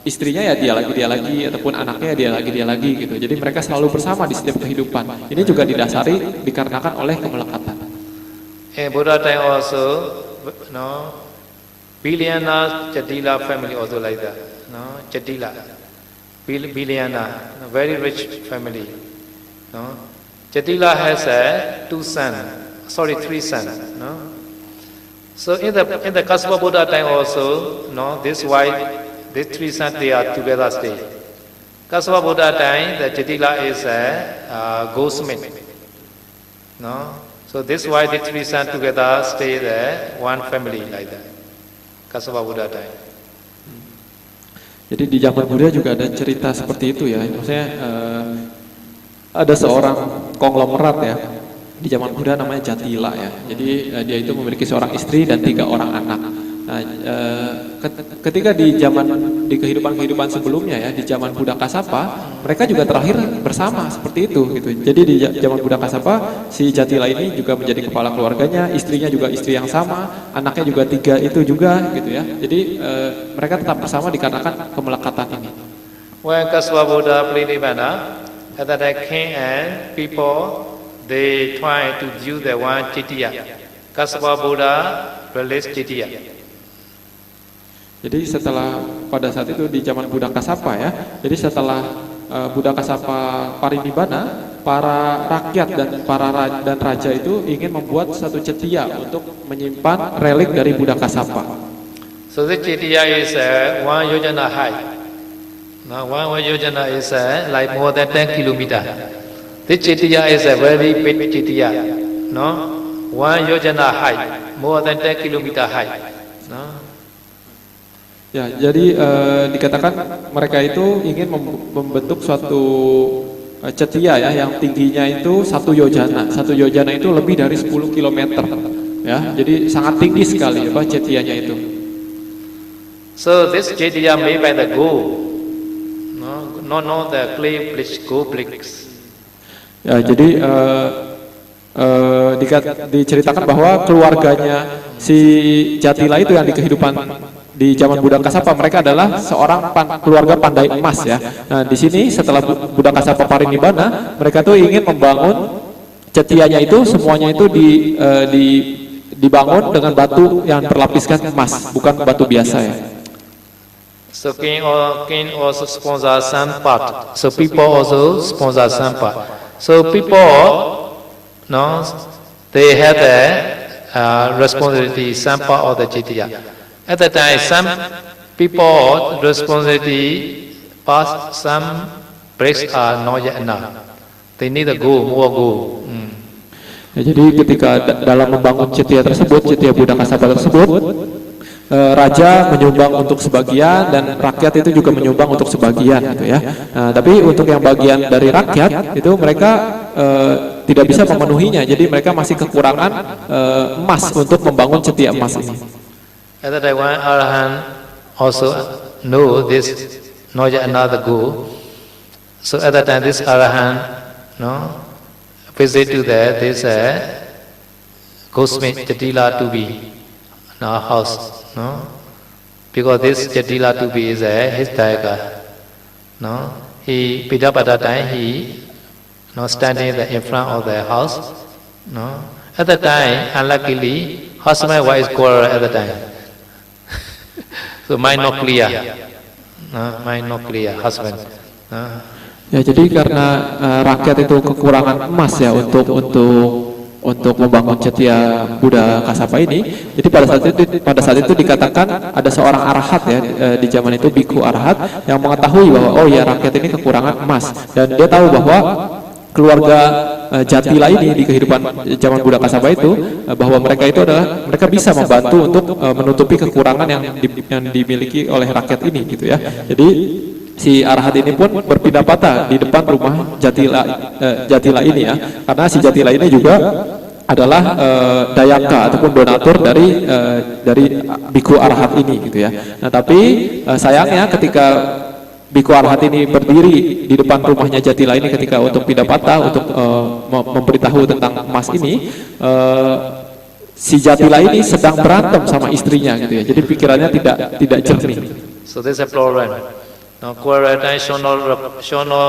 Speaker 3: istrinya ya dia lagi ataupun anaknya ya dia lagi gitu. Jadi mereka selalu bersama di setiap kehidupan. Ini juga didasari dikarenakan oleh kemelekatan.
Speaker 2: Buddha time also, no, Bilyana Jatila family also like that. No, Jatila, Bilyana, very rich family. No, Jatila has three sons. No, so in the Kassapa Buddha time also, no, this wife, these three sons they are together stay. Kassapa Buddha time, the Jatila is a goldsmith. No. So this why the three sons together stay there, one family like that. Kassapa Buddha time.
Speaker 3: Jadi di zaman Buddha juga ada cerita seperti itu ya. Maksudnya ada seorang konglomerat ya. Di zaman Buddha namanya Jatila ya. Jadi dia itu memiliki seorang istri dan 3 orang anak. Nah, ketika di kehidupan sebelumnya ya, di zaman Buddha Kassapa, mereka juga terakhir bersama seperti itu gitu. Jadi di zaman Buddha Kassapa, si Jatila ini juga menjadi kepala keluarganya, istrinya juga istri yang sama, anaknya juga 3 itu juga gitu ya. Jadi mereka tetap bersama dikarenakan kemelekatan ini.
Speaker 2: When Kassapa Buddha Prinivana, at that king and people they try to view the one Jitiya. Kassapa Buddha released Jitiya.
Speaker 3: Jadi setelah pada saat itu di zaman Buddha Kassapa ya, jadi setelah Buddha Kassapa parinibbana, para rakyat dan dan raja itu ingin membuat satu cetia untuk menyimpan relik dari Buddha Kasapa.
Speaker 2: So this Chetiya is 1 yojana high. Now 1 yojana is like more than 10 kilometer. This Chetiya is a very big Chetiya. No, 1 yojana high, more than 10 kilometer high. No.
Speaker 3: Ya, jadi dikatakan mereka itu ingin membentuk suatu cetia ya yang tingginya itu 1 yojana. 1 yojana itu lebih dari 10 km. Ya, jadi sangat tinggi sekali apa cetianya itu.
Speaker 2: So this Chetiya made by the gold. No, the clay gold bricks.
Speaker 3: Ya, jadi diceritakan bahwa keluarganya si Jatila itu yang di kehidupan di zaman Buddha Kasapa, mereka adalah seorang keluarga pandai emas ya. Nah, di sini setelah Buddha Kasapa parinibbana, mereka tuh ingin membangun cetianya itu semuanya itu dibangun dengan batu yang berlapiskan emas, bukan batu biasa ya.
Speaker 2: So king also sponsor some part. So people also sponsor some part. So people, no, they have the responsibility some part of the Chetiya. At the time, some people responsibility pass some bricks are not yet enough. They need to go more go.
Speaker 3: Ya, jadi ketika dalam membangun Chetiya tersebut, Chetiya Buddha Kasapa tersebut, raja menyumbang untuk sebagian dan rakyat itu juga menyumbang untuk sebagian gitu ya. Nah, tapi untuk yang bagian dari rakyat itu mereka tidak bisa memenuhinya, jadi mereka masih kekurangan emas untuk membangun Chetiya emas ini.
Speaker 2: At that time, one Arahant also know this not yet another goal. So at that time, this Arahant, no, visit to this goldsmith Jatila to be in our house, no, because this Jatila to be is his tiger, no. He picked up at that time. He, no, standing in front of the house, no. At that time, unluckily, husband and wife quarrel at the time. So mind not clear, husband.
Speaker 3: Ya, jadi karena rakyat itu kekurangan emas ya untuk membangun Chetiya Buddha Kasapa ini. Jadi pada saat itu dikatakan ada seorang arahat ya di zaman itu, biku arahat yang mengetahui bahwa oh ya rakyat ini kekurangan emas, dan dia tahu bahwa keluarga Jatila ini di kehidupan zaman Buddha Kasapa itu bahwa mereka bisa membantu untuk menutupi kekurangan yang dimiliki oleh rakyat ini gitu ya. Jadi si arahat ini pun berpindah patah di depan rumah Jatila ini ya, karena si Jatila ini juga adalah dayaka ataupun donatur dari biku arahat ini gitu ya. Nah, tapi sayangnya ketika biku arahat ini berdiri di depan rumahnya Jatila ini ketika untuk pindah patah untuk memberitahu tentang emas ini, si Jatila ini sedang berantem sama istrinya gitu ya. Jadi pikirannya tidak jernih.
Speaker 2: So there's a problem. Now quarrel time show no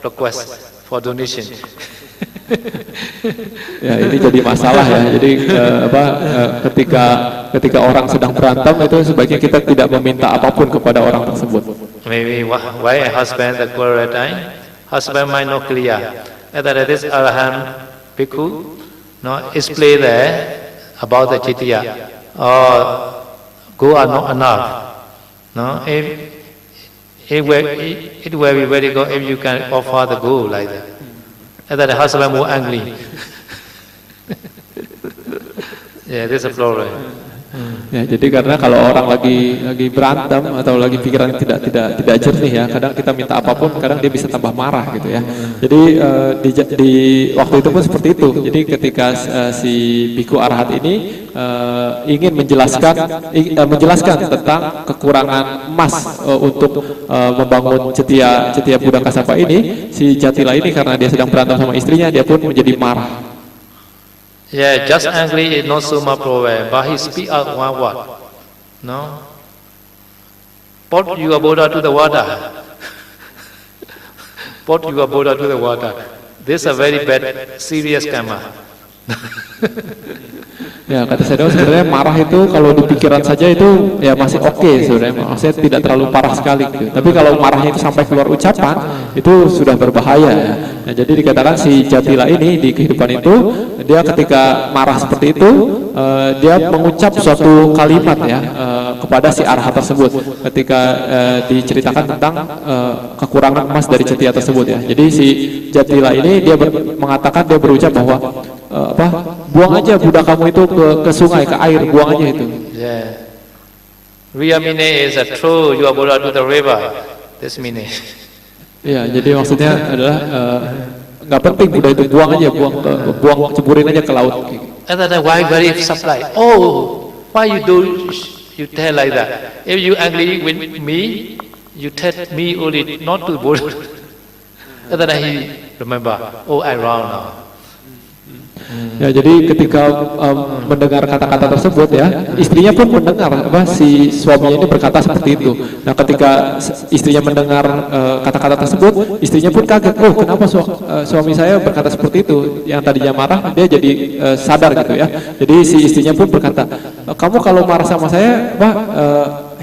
Speaker 2: request for donation.
Speaker 3: Ya, ini jadi masalah ya. Jadi ketika orang sedang berantem itu sebaiknya kita tidak meminta apapun kepada orang tersebut.
Speaker 2: Maybe why a husband the quarrel time? Husband might not clear. And that this Arahant Bhikkhu, no, explain there about the Chetiya. Go are not enough. No, it will be very good if you can offer the go like that. And that the husband more angry. Yeah, this is a problem.
Speaker 3: Ya, jadi karena kalau orang lagi berantem atau lagi pikiran tidak jernih ya, kadang kita minta apapun, kadang dia bisa tambah marah gitu ya. Jadi di waktu itu pun seperti itu. Jadi ketika si biku arahat ini ingin menjelaskan tentang kekurangan emas untuk membangun Chetiya Buddha Kasapa ini, si Jatila ini karena dia sedang berantem sama istrinya, dia pun menjadi marah.
Speaker 2: Yeah, just angry is not so much problem, but he speak out one word. No? Put your Buddha to the water. Put your Buddha to the water. This is a very bad, serious karma.
Speaker 3: Ya, kata saya sebenarnya marah itu kalau di pikiran saja itu ya masih oke sebenarnya, maksudnya tidak terlalu parah sekali gitu. Tapi kalau marahnya itu sampai keluar ucapan itu sudah berbahaya ya. Nah, jadi dikatakan si Jatila ini di kehidupan itu dia ketika marah seperti itu dia mengucap suatu kalimat ya kepada si Arhat tersebut ketika diceritakan tentang kekurangan emas dari Jatila tersebut ya. Jadi si Jatila ini dia mengatakan, dia berucap bahwa buang aja budak kamu itu ke sungai, ke air, buang aja itu.
Speaker 2: Yeah. Real meaning is throw your Buddha to the river. This meaning.
Speaker 3: Ya, jadi maksudnya adalah nggak penting budak itu, buang aja, buang ceburin aja ke laut.
Speaker 2: And then why very surprised? Oh, why you do? You tell like that. If you angry with me, you tell me only not to Buddha. And then he remember. Oh, I wrong now.
Speaker 3: Ya, jadi ketika mendengar kata-kata tersebut ya, istrinya pun mendengar si suaminya ini berkata seperti itu. Nah, ketika istrinya mendengar kata-kata tersebut, istrinya pun kaget. Oh, kenapa suami saya berkata seperti itu? Yang tadinya marah, dia jadi sadar gitu ya. Jadi si istrinya pun berkata, kamu kalau marah sama saya,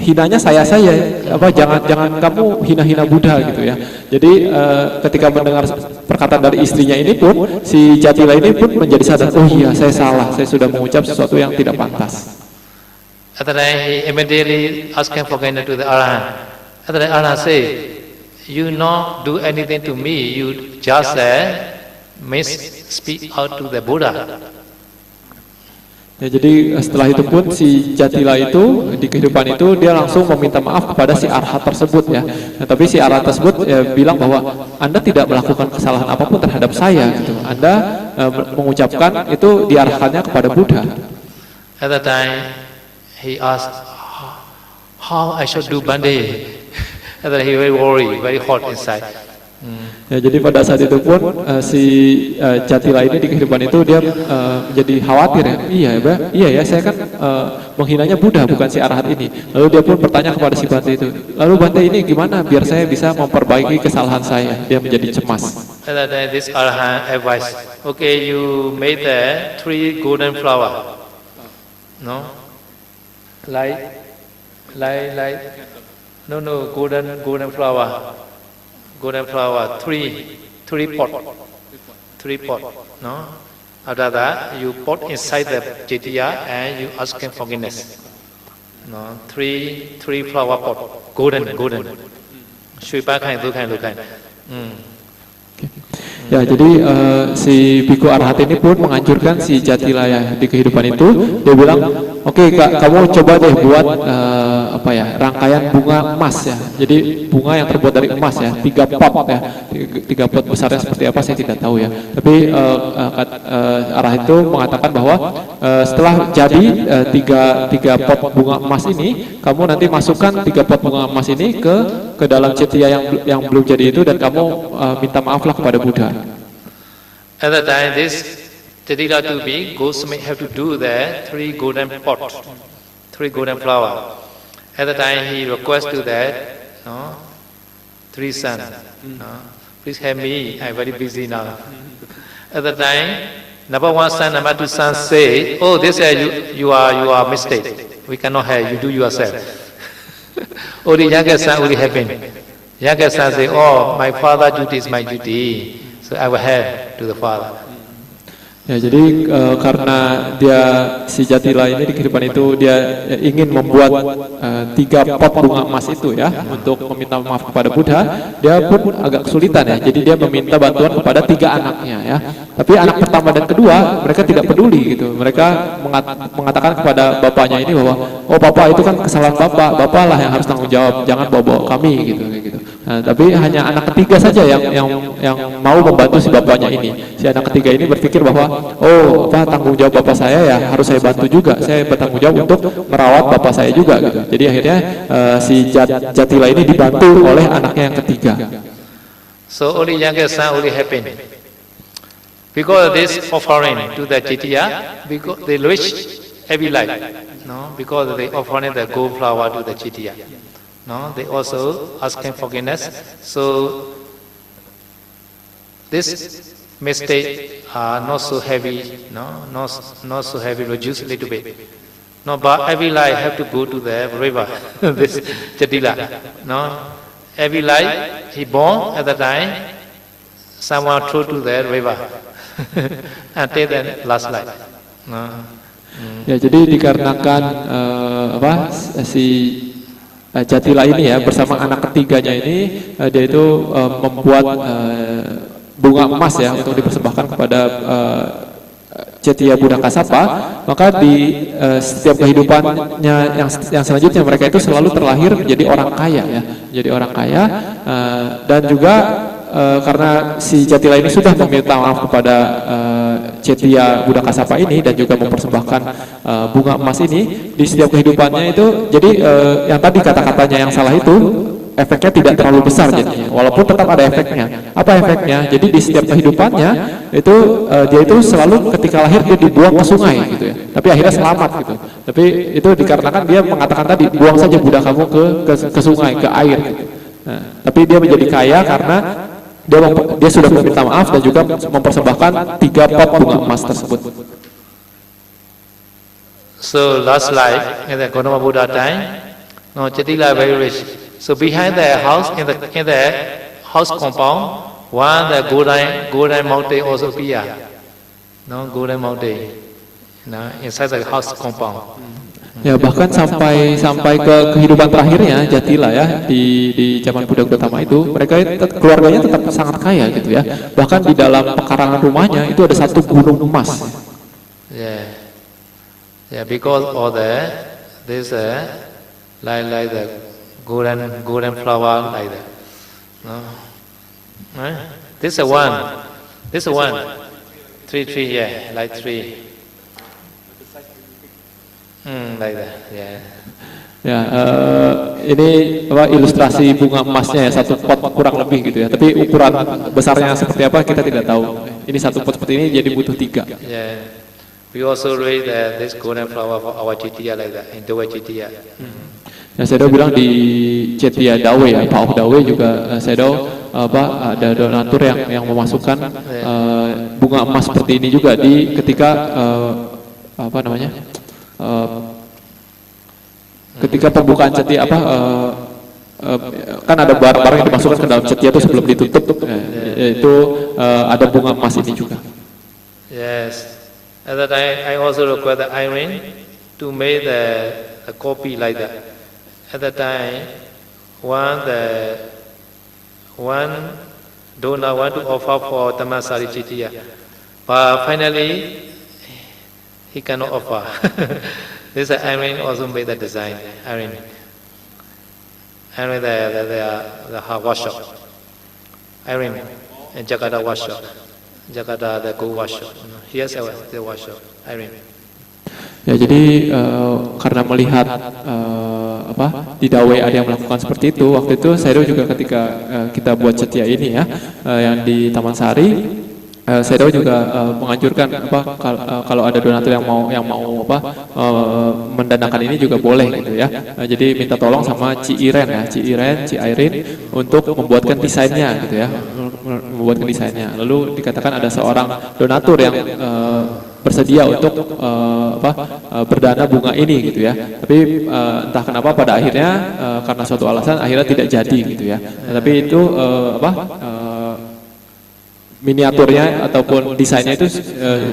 Speaker 3: hinanya saya jangan kamu hina-hina Buddha gitu ya. Jadi ketika mendengar perkataan dari istrinya ini pun si Jatila ini pun menjadi sadar, oh iya saya salah, saya sudah mengucap sesuatu yang tidak pantas.
Speaker 2: At the time he immediately asking forgiveness to the Arahant. At the time Arahant say, you not do anything to me, you just speak out to the Buddha.
Speaker 3: Ya, jadi setelah itu pun si Jatila itu di kehidupan itu dia langsung meminta maaf kepada si Arhat tersebut ya. Nah, tapi si Arhat tersebut bilang bahwa Anda tidak melakukan kesalahan apapun terhadap saya gitu. Anda mengucapkan itu diarahkannya kepada Buddha.
Speaker 2: At that time he asked, how I should do Bande? At that time he very worried, very hot inside.
Speaker 3: Ya, jadi pada saat itu pun si Jatila ini di kehidupan itu dia menjadi khawatir ya. Iya ya, saya kan menghinanya Buddha bukan si Arhat ini. Lalu dia pun bertanya kepada si Bante itu. Lalu Bante ini gimana biar saya bisa memperbaiki kesalahan saya? Dia menjadi cemas.
Speaker 2: At that time this Arhat advice, okay, you made the 3 golden flower, no, like no golden flower. Golden flower, three pot, no? After that, you put inside the jetiya and you ask him forgiveness. No, three flower pot, golden. Shui pa kain, tu kain.
Speaker 3: Ya, jadi si Biku Arhat ini pun menganjurkan si Jatila ya di kehidupan itu. Dia bilang, oke, Kak, kamu coba deh buat rangkaian bunga emas ya. Jadi bunga yang terbuat dari emas ya, 3 pot ya. 3 pot besarnya seperti apa saya tidak tahu ya. Tapi Arhat itu mengatakan bahwa setelah jadi tiga pot bunga emas ini, kamu nanti masukkan 3 pot bunga emas ini ke dalam jetiya yang belum jadi itu, dan kamu minta maaflah kepada Buddha.
Speaker 2: At that time, this Jatila to be Goswami have to do the 3 golden pot, 3 golden flower. At the time, he requests to that, no, 3 sons, no, please help me, I'm very busy now. At the time, number 1 son, number 2 son say, oh, this you are mistake. We cannot help you, do yourself. Only youngest son only helping. Youngest son say, oh, my father duty is my duty, so I will help to the father.
Speaker 3: Ya, jadi karena dia si Jatila ini di kehidupan itu dia ingin membuat 3 pot bunga emas itu ya untuk meminta maaf kepada Buddha, dia pun agak kesulitan ya. Jadi dia meminta bantuan kepada 3 anaknya ya. Tapi anak pertama dan kedua mereka tidak peduli gitu. Mereka mengatakan kepada bapaknya ini bahwa, oh bapak, itu kan kesalahan bapak lah yang harus tanggung jawab, jangan bawa kami gitu. Nah, tapi hanya anak ketiga saja yang mau membantu si bapaknya ini. Si anak ketiga ini berpikir bahwa, oh, tanggung jawab bapak saya ya harus saya bantu juga. Saya bertanggung jawab untuk merawat bapak saya juga gitu. Jadi akhirnya si Jatila ini dibantu oleh anaknya yang ketiga.
Speaker 2: So only youngest son only happen. Because this offering to the jetiya, because they rich every life. No, because they offering the gold flower to the jetiya. No, they also asking forgiveness. So this mistake are not so heavy, no, not so heavy, reduce a little bit. No, but every life have to go to the river, this Jatila. No, every life he born at the time, someone throw to the river until the last life. No.
Speaker 3: Ya, jadi dikarenakan si Jatila ini ya bersama anak ketiganya ini dia itu membuat bunga emas ya untuk dipersembahkan kepada Cetya Buddha Kasapa, maka di setiap kehidupannya yang selanjutnya mereka itu selalu terlahir menjadi orang kaya ya, jadi orang kaya dan juga karena si Jatila ini sudah meminta maaf kepada Cetya Buddha Kasapa ini dan juga mempersembahkan bunga emas ini di setiap kehidupannya itu, jadi yang tadi kata-katanya yang salah itu efeknya tidak terlalu besar jadinya, walaupun tetap ada efeknya. Apa efeknya? Jadi di setiap kehidupannya itu dia itu selalu ketika lahir dia dibuang ke sungai gitu ya, tapi akhirnya selamat gitu. Tapi itu dikarenakan dia mengatakan tadi buang saja Buddha kamu ke sungai, ke air gitu. Nah, tapi dia menjadi kaya karena dia sudah meminta maaf dan juga mempersembahkan 3 pot bunga emas tersebut.
Speaker 2: So last life in the Gautama Buddha time, no, Jatila very rich. So behind the house, in the house compound, one the golden mountain also appear. No, golden mountain. No, inside the house compound.
Speaker 3: Ya, bahkan sampai ke kehidupan terakhirnya Jatila ya di zaman Buddha Gautama itu, mereka keluarganya tetap sangat kaya gitu ya. Bahkan di dalam pekarangan rumahnya itu ada 1 gunung emas.
Speaker 2: Yeah, yeah, because all this like the golden flower like that. No, this is one. 3, yeah, like 3. Like that, yeah.
Speaker 3: Ya, ini ilustrasi bunga emasnya ya, 1 pot kurang lebih gitu ya. Tapi ukuran besarnya seperti apa kita tidak tahu. Ini 1 pot seperti ini jadi butuh 3.
Speaker 2: Yeah, we also raise this golden flower for our Jitya like that in Dewa Jitya.
Speaker 3: Ya, Sedo bilang di Cetya Dawe ya, Pak Dawe juga Sedo ada donatur yang memasukkan bunga emas seperti ini juga di ketika ketika pembukaan Cetya kan ada barang-barang yang dimasukkan ke dalam Cetya itu sebelum ditutup, itu ada bunga emas ini juga.
Speaker 2: Yes, at that time I also require the iron to make the copy like that. At that time, one donor want to offer for Tamasari Jitya, but finally he cannot offer. This iron also made the design. Iron the workshop. Iron in Jakarta workshop. Jakarta the go workshop. Here's the workshop. Iron.
Speaker 3: Ya, jadi karena melihat di Dawe ada yang melakukan seperti itu, waktu itu Sedo juga ketika kita buat Cetya ini ya, yang di Taman Sari, Sedo juga menganjurkan kalau ada donatur yang mau mendanakan ini juga boleh gitu ya. Jadi minta tolong sama Ci Iren untuk membuatkan desainnya gitu ya, Lalu dikatakan ada seorang donatur yang bersedia untuk berdana bunga ini gitu ya. Tapi entah kenapa pada akhirnya karena suatu alasan akhirnya tidak jadi gitu ya. Tapi itu miniaturnya ataupun desainnya itu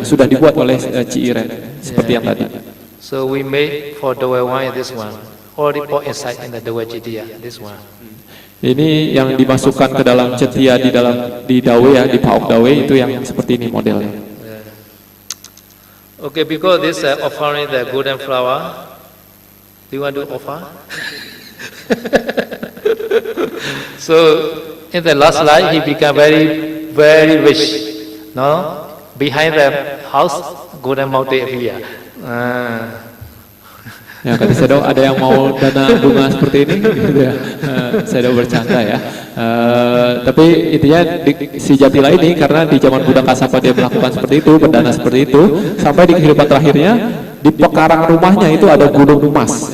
Speaker 3: sudah dibuat oleh Ci Iren seperti yang tadi.
Speaker 2: So we made for Dewa one this one. Already put inside in the Dewa Jitya this one.
Speaker 3: Ini yang dimasukkan ke dalam Cetya di Dawe ya, di Paok Dawe itu yang seperti ini modelnya.
Speaker 2: Okay, because this offering the golden flower, do you want to offer? So in the last life, he became very rich. No, behind the house, golden mountain appear.
Speaker 3: Ya, kata Sedo ada yang mau dana bunga seperti ini gitu ya. Sedo bercanda ya. Tapi intinya si Jatila ini karena di zaman Buddha Kasapa dia melakukan seperti itu, berdana seperti itu, sampai di kehidupan terakhirnya di pekarang rumahnya itu ada gunung emas.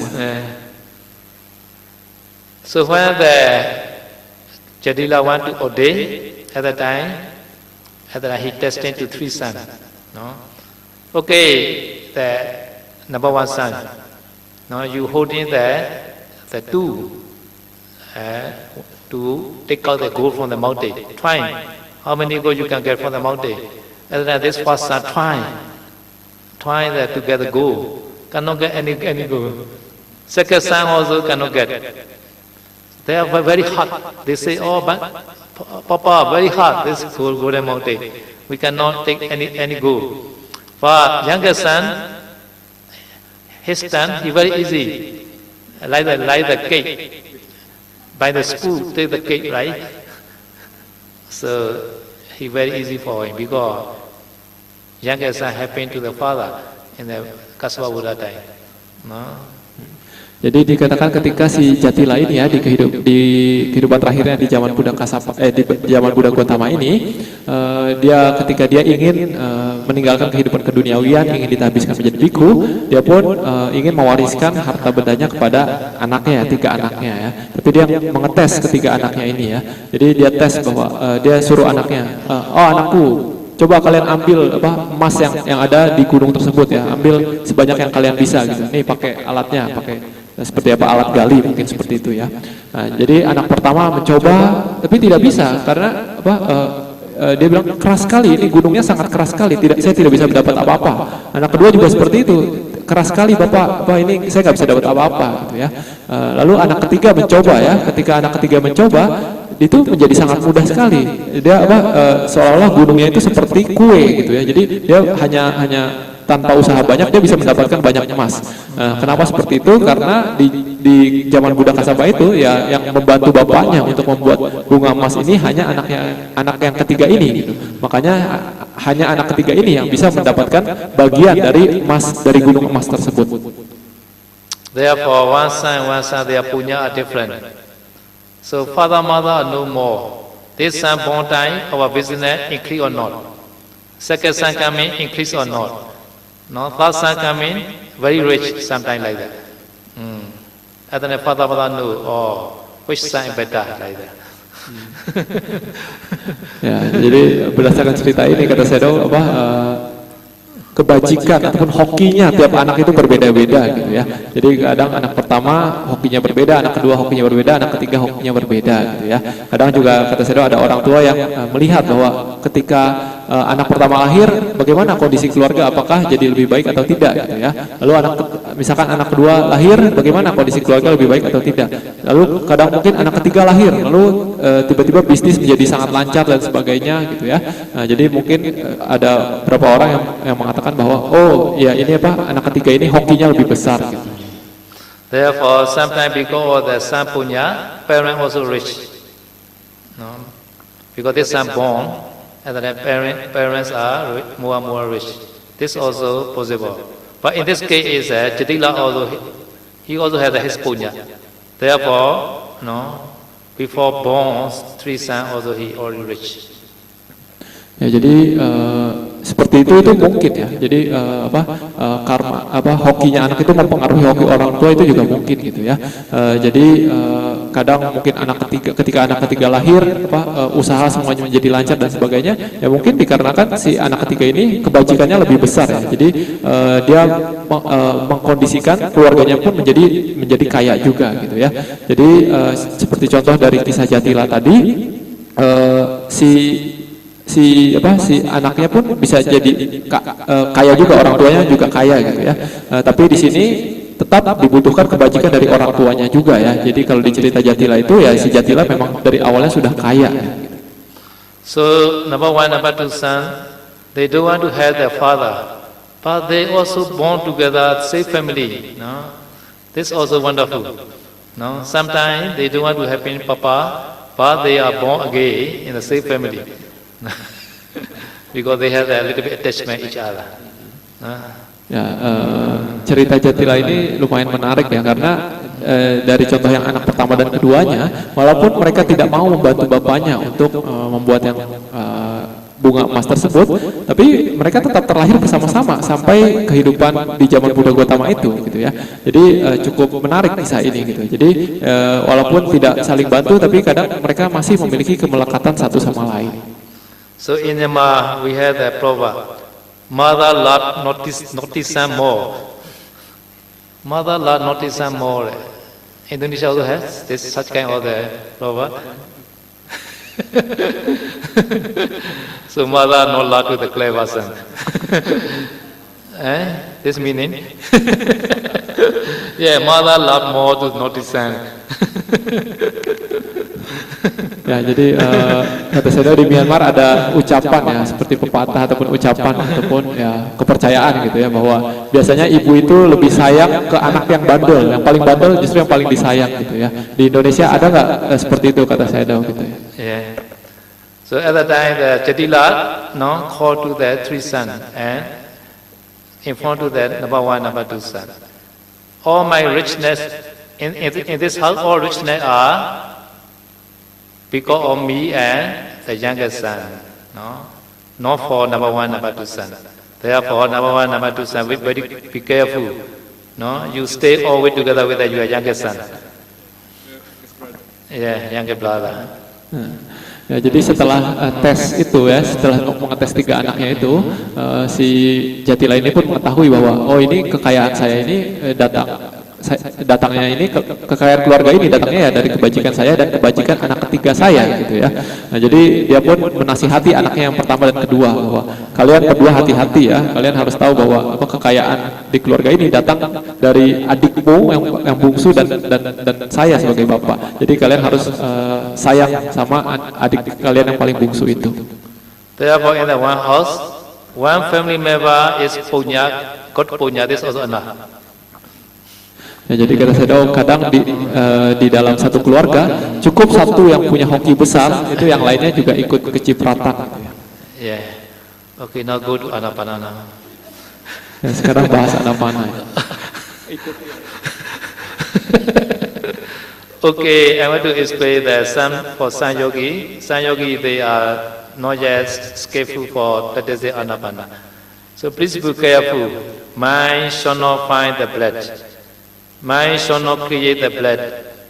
Speaker 2: So when the Jatila want to ordain at and then he destined to 3 sons. No? Okay, the number 1 son. No, you holding the 2 to take out the gold from the mountain. Trying. How many gold you can get from the mountain? And then this first son trying to get the gold. Cannot get any gold. Second son also cannot get. They are very hot. They say, oh, but Papa, very hot, this golden mountain. We cannot take any gold. But younger son, his son, he very easy. Like the cake. By the spoon, take the cake, right? So, he very easy for him because younger son happened to the father in the Kasapa Buddha time. No?
Speaker 3: Jadi dikatakan ketika si Jatila ini ya di kehidupan terakhirnya di zaman Buddha Kasapa di zaman Buddha Gautama ini ketika dia ingin meninggalkan kehidupan keduniawian, ingin dihabiskan menjadi biku, dia pun ingin mewariskan harta bendanya kepada anaknya, 3 anaknya ya. Tapi dia mengetes ketiga anaknya ini ya. Jadi dia tes bahwa dia suruh anaknya, oh anakku, coba kalian ambil emas yang ada di gunung tersebut ya, ambil sebanyak yang kalian bisa gitu. Nih pakai alatnya, pakai seperti apa alat gali mungkin seperti itu ya. Nah, jadi anak pertama mencoba tapi tidak bisa karena dia bilang keras sekali, ini gunungnya sangat keras sekali, saya tidak bisa mendapat apa-apa. Anak kedua juga seperti itu, keras sekali bapak ini saya nggak bisa dapat apa-apa gitu ya. Lalu anak ketiga mencoba ya, ketika anak ketiga mencoba itu menjadi sangat mudah sekali. Dia seolah-olah gunungnya itu seperti kue gitu ya. Jadi dia hanya tanpa usaha banyak dia bisa mendapatkan banyak emas. Kenapa seperti itu? Karena di zaman Buddha Kasapa itu ya yang membantu bapaknya untuk membuat bunga emas ini hanya anak yang ketiga ini gitu. Makanya hanya anak ketiga ini yang bisa mendapatkan bagian dari emas dari gunung emas tersebut.
Speaker 2: Therefore one son their punya are different. So father mother no more. This son born time our business increase or not. Second son coming increase or not. No, third son coming very rich, sometimes like that. And then the father mother know, oh, which son is better, like that.
Speaker 3: Ya, jadi berdasarkan cerita ini kata Sedo kebajikan ataupun hokinya tiap anak itu berbeda-beda gitu ya. Jadi kadang anak pertama hokinya berbeda, anak kedua hokinya berbeda, anak ketiga hokinya berbeda gitu ya. Kadang juga kata Sedo ada orang tua yang melihat bahwa ketika anak pertama lahir bagaimana kondisi keluarga, apakah jadi lebih baik atau tidak gitu ya. Lalu misalkan anak kedua lahir bagaimana kondisi keluarga lebih baik atau tidak. Lalu kadang mungkin anak ketiga lahir lalu tiba-tiba bisnis menjadi sangat lancar dan sebagainya gitu ya. Nah, jadi mungkin ada beberapa orang yang mengatakan bahwa oh ya ini anak ketiga ini hokinya lebih besar gitu.
Speaker 2: Therefore sometimes because the son punya parent also rich. No? Because this son born and the parents are more rich. This also possible. But in this case is Jatila also he also has his punya. Therefore before born 3 sons also he already rich.
Speaker 3: Ya jadi seperti itu mungkin ya. Jadi karma hokinya anak itu mempengaruhi hoki orang tua itu juga mungkin gitu ya. Jadi kadang mungkin ketika anak ketiga lahir usaha semuanya menjadi lancar dan sebagainya ya mungkin dikarenakan si anak ketiga ini kebajikannya lebih besar ya. Jadi dia mengkondisikan keluarganya pun menjadi kaya juga gitu ya. Jadi seperti contoh dari kisah Jatila tadi si anaknya pun bisa jadi kaya juga, orang tuanya juga kaya gitu ya. Tapi di sini tetap dibutuhkan kebajikan dari orang tuanya juga ya. Jadi kalau di cerita Jatila itu ya si Jatila memang dari awalnya sudah kaya ya.
Speaker 2: So number 1, number 2 son, they don't want to have their father, but they also born together, same family. No, this also wonderful. No, sometimes they don't want to have papa, but they are born again in the same family. Because they have a little bit attachment each other.
Speaker 3: Ya, cerita Jatila ini lumayan menarik ya karena dari contoh yang anak pertama dan keduanya, walaupun mereka tidak mau membantu bapaknya untuk membuat yang bunga emas tersebut, tapi mereka tetap terlahir bersama-sama sampai kehidupan di zaman Buddha Gautama itu, gitu ya. Jadi cukup menarik kisah ini, gitu. Jadi walaupun tidak saling bantu, tapi kadang mereka masih memiliki kemelekatan satu sama lain.
Speaker 2: So in Myanmar, we have the proverb, mother love naughty son more. Mother love naughty son more. Indonesia also has this such kind of the proverb. So mother not love to the clever son. This meaning? Yeah, mother love more to naughty son.
Speaker 3: Ya, jadi kata saya di Myanmar ada ucapan ya, seperti pepatah ataupun ucapan ataupun ya kepercayaan gitu ya, bahwa biasanya ibu itu lebih sayang ke anak yang bandel, yang paling bandel justru yang paling disayang gitu ya. Di Indonesia ada nggak seperti itu kata saya gitu ya?
Speaker 2: Yeah. So at that time the Jatila called to the three sons and informed to the number one, number two son. All my richness in this house, all richness are because of me and the youngest son, not for number one, number two son. Therefore, number one, number two son, be careful. You stay always together with your youngest son. Yeah, younger brother.
Speaker 3: Ya, jadi setelah tes itu ya, setelah mengetes 3 anaknya itu, si Jatila ini pun mengetahui bahwa oh ini kekayaan saya ini datangnya ini kekayaan keluarga ini datangnya ya dari kebajikan saya dan kebajikan anak ketiga saya gitu ya. Nah, jadi dia pun menasihati anaknya yang pertama dan kedua bahwa kalian berdua hati-hati ya, kalian harus tahu bahwa kekayaan di keluarga ini datang dari adikmu yang bungsu dan saya sebagai bapak. Jadi kalian harus sayang sama adik kalian yang paling bungsu itu.
Speaker 2: Therefore in the one house, one family member is punya, God punya, this also enough.
Speaker 3: Ya, jadi kata saya kadang di dalam satu keluarga cukup satu yang punya hoki besar, itu yang lainnya juga ikut kecipratan.
Speaker 2: Yeah. Okay, now go to Anapanana.
Speaker 3: Ya, sekarang bahas Anapana.
Speaker 2: Okay, I want to explain that for San Yogi, they are not yet skillful for practicing Anapana. So please be careful. Mind shall not find the blood. Mind shall not create the blood,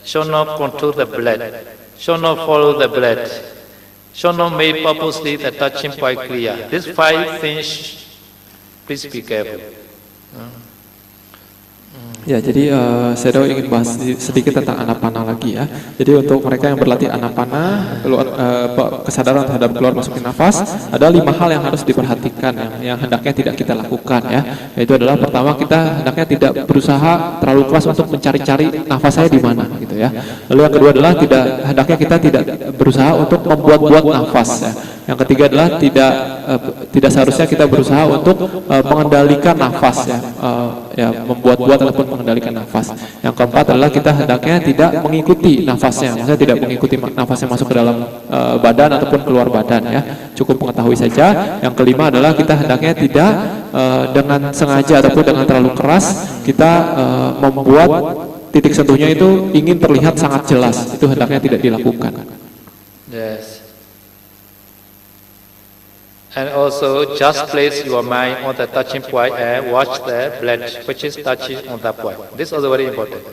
Speaker 2: shall not control the blood, shall not follow the blood, shall not make purposely the touching point clear. These 5 things, please be careful.
Speaker 3: Ya, jadi saya ingin bahas sedikit tentang Anapana lagi ya. Jadi untuk mereka yang berlatih Anapana, kesadaran terhadap keluar masukin nafas, ada 5 hal yang harus diperhatikan yang hendaknya tidak kita lakukan ya. Yaitu adalah pertama, kita hendaknya tidak berusaha terlalu keras untuk mencari-cari nafas saya di mana gitu ya. Lalu yang kedua adalah hendaknya kita tidak berusaha untuk membuat-buat nafas ya. Yang ketiga adalah tidak seharusnya kita berusaha untuk mengendalikan nafas ya, membuat-buat ataupun mengendalikan nafas. Yang keempat adalah kita hendaknya tidak mengikuti nafasnya, maksudnya tidak mengikuti nafasnya masuk ke dalam badan ataupun keluar badan ya. Cukup mengetahui saja. Yang kelima adalah kita hendaknya tidak dengan sengaja ataupun dengan terlalu keras kita membuat titik sentuhnya itu ingin terlihat sangat jelas. Itu hendaknya tidak dilakukan.
Speaker 2: Yes. And also, just place your mind on the touching point and watch the blood which is touching on that point. This is also very important.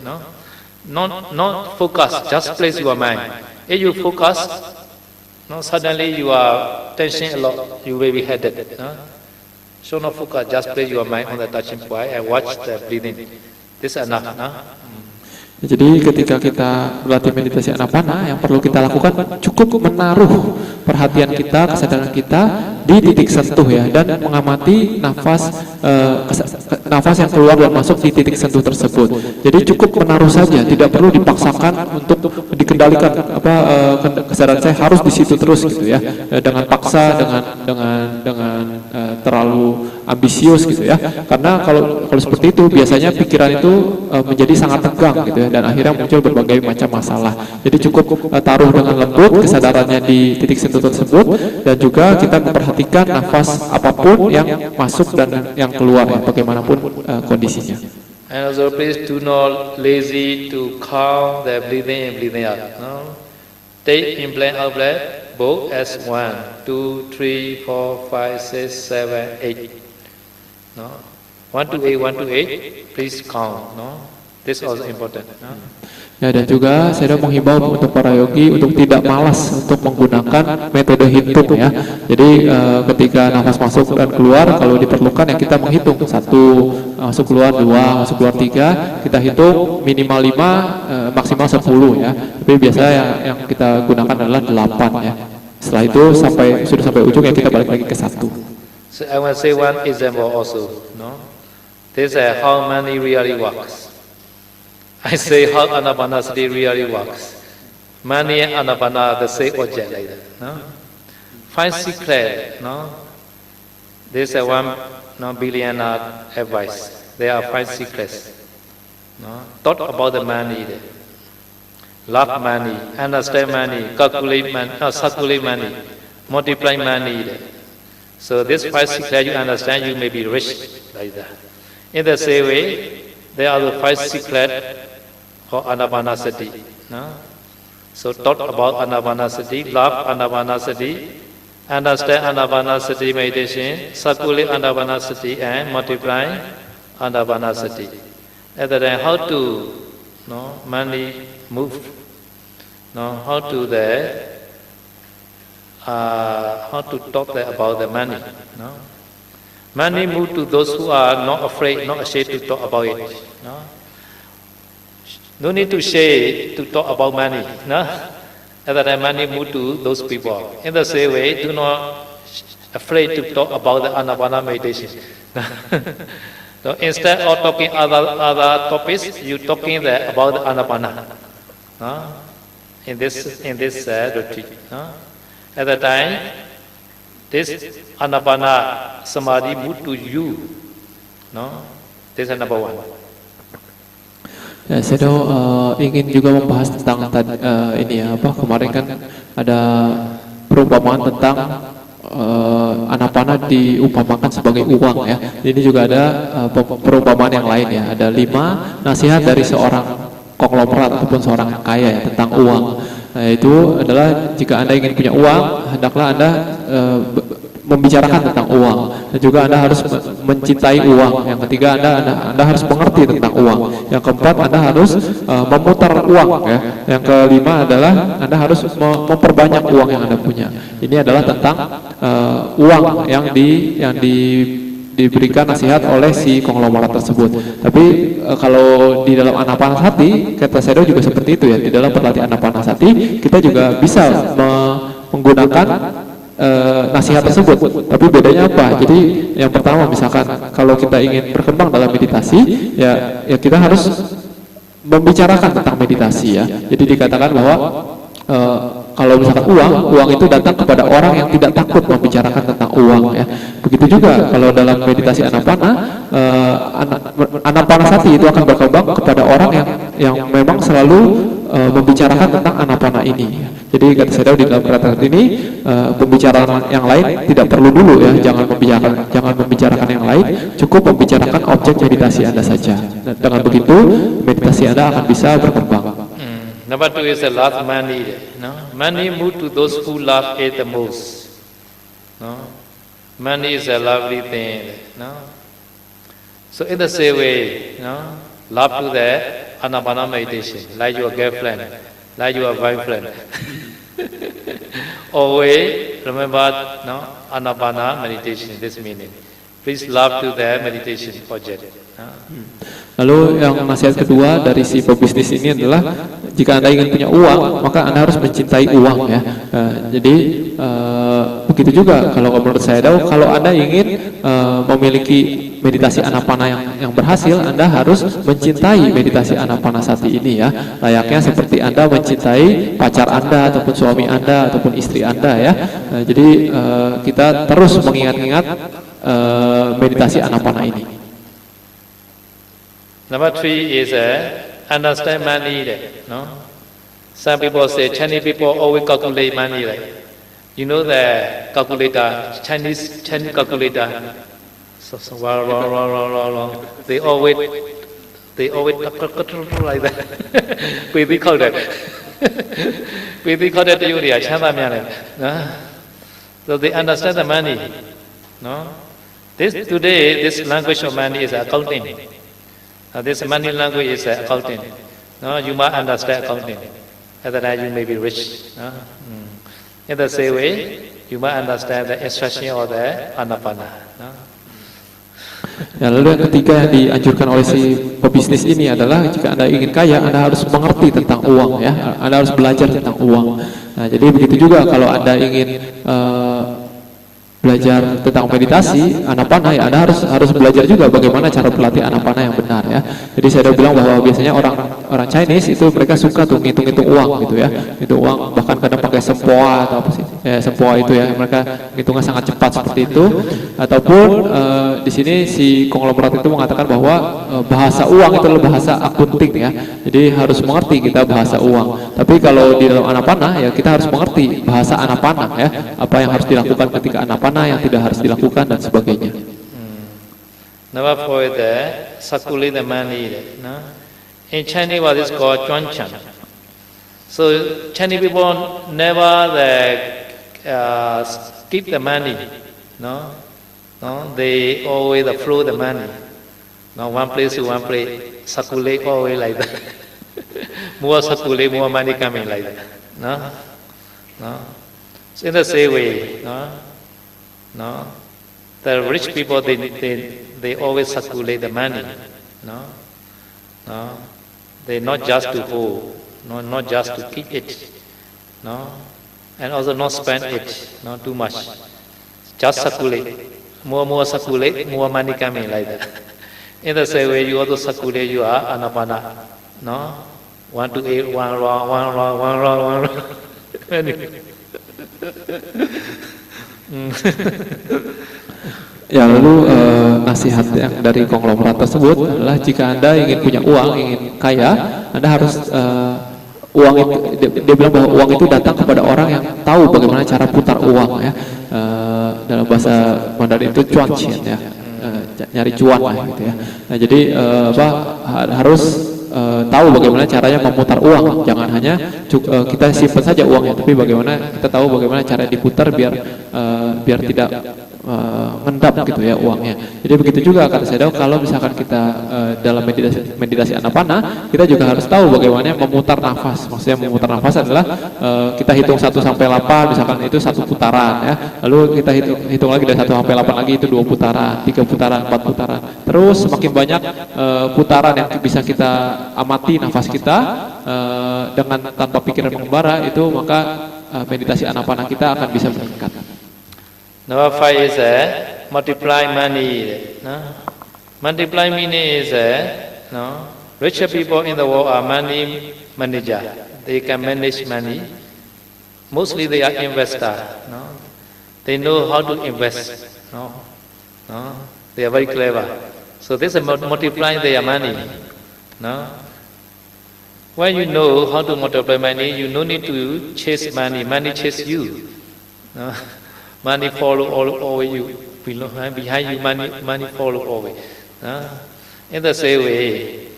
Speaker 2: No, not focus. Just place your mind. If you focus, suddenly you are tension a lot. You will be headed. So not focus. Just place your mind on the touching point and watch the breathing. This is enough.
Speaker 3: Jadi ketika kita berlatih meditasi Anapana, yang perlu kita lakukan cukup menaruh perhatian kita, kesadaran kita di titik sentuh ya, dan mengamati nafas yang keluar dan masuk di titik sentuh tersebut. Jadi cukup menaruh saja, tidak perlu dipaksakan untuk dikendalikan kesadaran saya harus di situ terus gitu ya. Dengan paksa, dengan terlalu ambisius gitu ya. Karena kalau seperti itu biasanya pikiran itu menjadi sangat tegang gitu ya, dan akhirnya muncul berbagai macam masalah. Jadi cukup taruh dengan lembut kesadarannya di titik sentuh tersebut, dan juga kita memperhatikan nafas apapun yang masuk dan yang keluar ya, bagaimanapun kondisinya.
Speaker 2: And also please do not lazy to count the breathing in, breathing out. Take in, breath out, breath both as 1, 2, 3, 4, 5, 6, 7, 8. 1 to 8, 1 to 8. Please count. This is also important.
Speaker 3: Ya, dan juga saya menghimbau untuk para yogi untuk tidak malas untuk menggunakan metode hitung ya. Jadi ketika nafas masuk dan keluar, kalau diperlukan ya kita menghitung 1 masuk keluar, 2 masuk keluar, 3 kita hitung minimal 5 maksimal 10 ya. Tapi biasanya yang kita gunakan adalah 8 ya. Setelah itu sudah sampai ujung ya kita balik lagi ke 1.
Speaker 2: So I want to say one example also. No, this is how money really works. I say how Anapanasati really works. Money and Anapana are the same object like that. No? 5 secret. No? This is one billionaire advice. There are 5 secrets. No? Thought about the money. Love money, understand money, calculate money, circulate money, multiply money. So this 5 secrets you understand, you may be rich like that. In the same way, there are the 5 secrets for Anapanasati. No? So talk about Anapanasati, love Anapanasati, understand Anapanasati meditation, circulate Anapanasati and multiply Anapanasati. At the time, how to money move, how to talk about the money. Money move to those who are not afraid, not ashamed to talk about it. No need to share to talk about money. No? At that time, money move to those people. In the same way, do not afraid to talk about the Anapana meditation. So instead of talking other topics, you talking about the Anapana. In this retreat. At the time, this Anapana Samadhi move to you. This is number 1.
Speaker 3: Ya, saya ingin juga membahas tentang ini ya, kemarin kan ada perumpamaan tentang Anapana diumpamakan sebagai uang ya. Ini juga ada perumpamaan yang lain ya. Ada 5 nasihat dari seorang konglomerat ataupun seorang kaya ya, tentang uang. Nah, itu adalah jika Anda ingin punya uang, hendaklah Anda membicarakan tentang uang, dan juga Anda harus mencintai uang. Yang ketiga, Anda harus mengerti tentang uang. Yang keempat, Anda harus memutar uang ya. Yang kelima adalah Anda harus memperbanyak uang yang Anda punya. Ini adalah tentang uang yang diberikan nasihat oleh si konglomerat tersebut. Tapi kalau di dalam Anapanasati, kata Sedo juga seperti itu ya. Di dalam perlatihan Anapanasati, kita juga bisa menggunakan nasihat tersebut, tapi bedanya apa? Jadi yang pertama, misalkan kalau kita ingin berkembang dalam meditasi, ya kita harus membicarakan tentang meditasi ya. Jadi dikatakan bahwa kalau misalkan uang itu datang kepada orang yang tidak takut membicarakan tentang uang ya. Begitu juga kalau dalam meditasi Anapanasati itu akan berkembang kepada orang yang memang selalu membicarakan tentang Anapana ini. Jadi kata saya di dalam perkataan ini, pembicaraan yang lain tidak perlu dulu ya, jangan membicarakan yang lain, cukup membicarakan objek meditasi Anda saja. Dan dengan begitu meditasi Anda akan bisa berkembang.
Speaker 2: Number 2 is love money. Money move to those who love it the most. Money is a lovely thing. So in the same way, love to the Anapana meditation, like your girlfriend, like your boyfriend. Always remember Anapana meditation, this meaning. Please love to the meditation project.
Speaker 3: Lalu yang nasihat kedua dari si pebisnis ini adalah jika Anda ingin punya uang, maka Anda harus mencintai uang ya. Jadi begitu juga kalau menurut saya, kalau Anda ingin memiliki meditasi Anapana yang berhasil, Anda harus mencintai meditasi Anapanasati ini ya. Layaknya seperti Anda mencintai pacar Anda ataupun suami Anda ataupun istri Anda ya. Jadi kita terus mengingat-ingat meditasi Anapana ini.
Speaker 2: Number 3 is understand money. Some people say Chinese people always calculate money. You know the calculator, Chinese calculator. So wrong. They always like that. We call that. We call that so they understand the money. Today this language of money is accounting. This money language is accounting. No, you must understand accounting. At that time you may be rich. No? In the same way, you must understand the instruction of the Anapana. No?
Speaker 3: Ya, lalu yang ketiga yang dianjurkan oleh si pebisnis ini adalah jika Anda ingin kaya, Anda harus mengerti tentang uang, ya. Anda harus belajar tentang uang. Nah, jadi begitu juga kalau Anda ingin belajar tentang meditasi, anapana, ya Anda harus belajar juga bagaimana cara berlatih anapana yang benar, ya. Jadi saya udah bilang bahwa biasanya orang Chinese itu mereka suka tuh ngitung-ngitung uang gitu, ya. Itu uang bahkan kadang pakai sempoa atau apa sih? Sempoa itu, ya. Mereka hitungnya sangat cepat seperti itu. Ataupun di sini si konglomerat itu mengatakan bahwa bahasa uang itu adalah bahasa akunting, ya. Jadi harus mengerti kita bahasa uang. Tapi kalau di dalam anapana, ya kita harus mengerti bahasa anapana, ya. Apa yang harus dilakukan ketika anapana, yang tidak harus dilakukan dan sebagainya.
Speaker 2: Number 4 is the circulate the money. No? In Chinese, what is called Chuanchan. So Chinese people never keep the money. No, they always flow the money. No, one place to one place, circulate always like that. More circulate, more money coming like that. No. So in the same way, no, the rich people they always circulate the money. No, they not just to hold, no, not just to keep it, no, and also not spend it, not too much. Just circulate, more circulate, more money coming like that. In the same way, you also circulate your anapana, no, 1 to 8, one wrong.
Speaker 3: Ya, lalu nasihat yang dari konglomerat tersebut adalah jika Anda ingin punya uang, ingin kaya, Anda harus uang itu, dia bilang bahwa uang itu datang kepada orang yang tahu bagaimana cara putar uang, ya. Dalam bahasa Mandarin itu cuan cien, ya. Nyari cuan lah gitu, ya. Nah, jadi harus tahu bagaimana caranya memutar uang. Jangan hanya kita simpan saja uangnya, tapi bagaimana kita tahu bagaimana cara diputar biar tidak ngendap gitu, ya, uangnya. Jadi begitu juga kata saya, kalau misalkan kita dalam meditasi anapana, kita juga harus tahu bagaimana memutar nafas. Maksudnya memutar nafas adalah kita hitung 1 sampai 8, misalkan itu 1 putaran, ya. Lalu kita hitung lagi dari 1 sampai 8 lagi, itu 2 putaran, 3 putaran, 4 putaran. Terus semakin banyak putaran yang bisa kita amati nafas kita dengan tanpa pikiran mengembara, itu maka meditasi anapana kita akan bisa meningkat.
Speaker 2: Number 5 is multiply money. No? Multiply money is richer people in the world are money manager. They can manage money. Mostly they are investor. No? They know how to invest. No? They are very clever. So this is multiplying their money. No? When you know how to multiply money, you no need to chase money. Money chase you. No? Money follow always you. Behind you, money follow always. In the same way,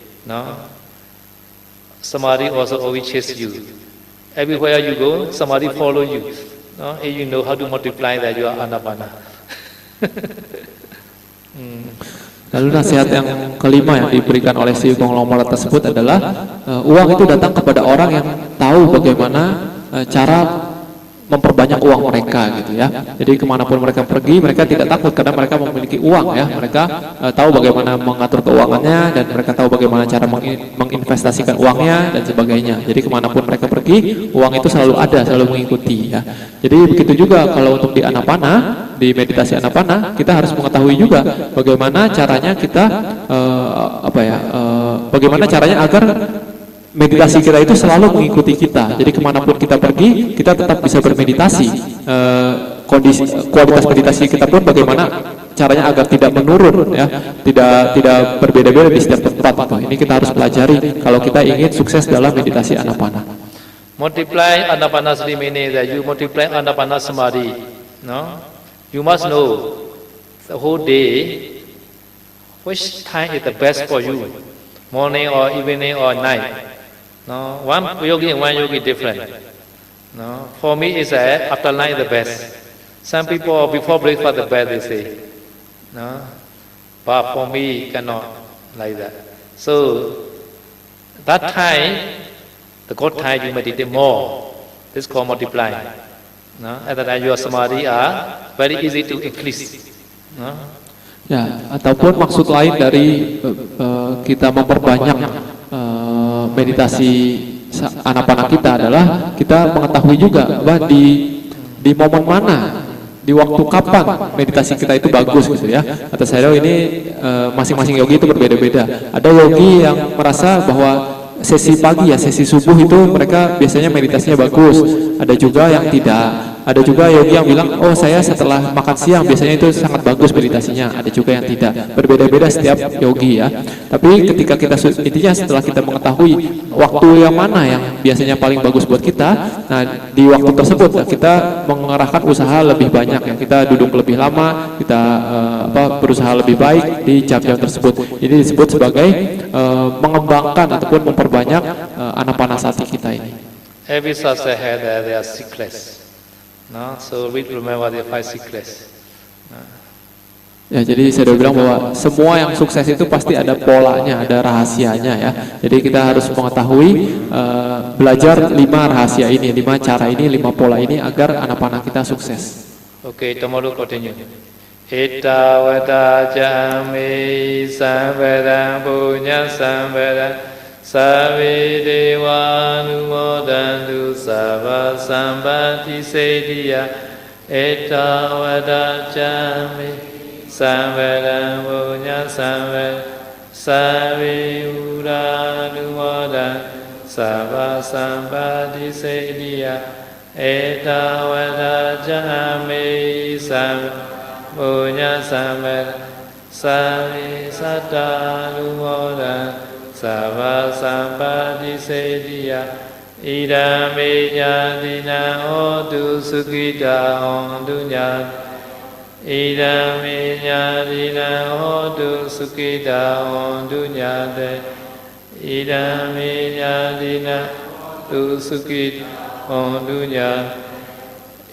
Speaker 2: samadhi also always chase you. Everywhere you go, samadhi follow you. And you know how to multiply that, you are anapana.
Speaker 3: Lalu nasihat yang kelima yang diberikan oleh si konglomerat tersebut adalah uang itu datang kepada orang yang tahu bagaimana cara memperbanyak uang mereka gitu, ya. Jadi kemanapun mereka pergi, mereka tidak takut karena mereka memiliki uang, ya. Mereka tahu bagaimana mengatur keuangannya dan mereka tahu bagaimana cara menginvestasikan uangnya dan sebagainya. Jadi kemanapun mereka pergi, uang itu selalu ada, selalu mengikuti, ya. Jadi begitu juga kalau untuk di anapana, di meditasi anapana, kita harus mengetahui juga bagaimana caranya kita bagaimana caranya agar meditasi kita itu selalu mengikuti kita. Jadi kemanapun kita pergi, kita tetap bisa bermeditasi. Kualitas meditasi kita pun bagaimana caranya agar tidak menurun, ya, tidak berbeda-beda di setiap tempat. Ini kita harus pelajari kalau kita ingin sukses dalam meditasi anapana.
Speaker 2: Multiply anapana meaning that you multiply anapana samadhi. No, you must know the whole day which time is the best for you, morning or evening or night. No, one yogi and one yogi different. No, for me it's after night the best. Some people before breakfast the best they say. No, but for me cannot like that. So that time, the God time you meditate more. This is called multiplying. No? At that time your samadhi are very easy to increase. No?
Speaker 3: Ya, ataupun maksud lain dari kita memperbanyak meditasi anapana kita adalah kita mengetahui juga bahwa di momen mana, di waktu kapan meditasi kita itu bagus gitu ya. Atas saya ini masing-masing yogi itu berbeda-beda. Ada yogi yang merasa bahwa sesi pagi ya, sesi subuh itu mereka biasanya meditasinya bagus. Ada juga yang tidak. Ada juga yogi yang bilang, oh saya setelah makan siang biasanya itu sangat bagus meditasinya. Ada juga yang tidak. Berbeda-beda setiap yogi ya. Tapi ketika kita intinya setelah kita mengetahui waktu yang mana yang biasanya paling bagus buat kita, nah di waktu tersebut kita mengerahkan usaha lebih banyak ya. Kita duduk lebih lama, kita berusaha lebih baik di jam-jam tersebut. Ini disebut sebagai mengembangkan ataupun memperbanyak anapanasati kita ini.
Speaker 2: Every sastra had their secrets. No, so we remember the 5 secrets.
Speaker 3: Ya, jadi saya udah bilang bahwa semua yang sukses itu pasti ada polanya, ada rahasianya ya. Jadi kita harus mengetahui, belajar 5 rahasia ini, 5 cara ini, 5 pola ini agar anapana kita sukses.
Speaker 2: Okay, tomorrow continue. Ita wata jami samvedam punya samvedam Savi dewa numodantu sabha sambati sediya Eta wada jami samvedam punya samvedam Savi ura numodantu sabha sambati sediya Eta wada jami samvedam punya samvedam Savi satta numodantu Sabha sampati sediya Idame nyadina hotu sukita hontu nyat Idame nyadina hotu sukita hontu nyate Idame nyadina hotu sukita hontu nyat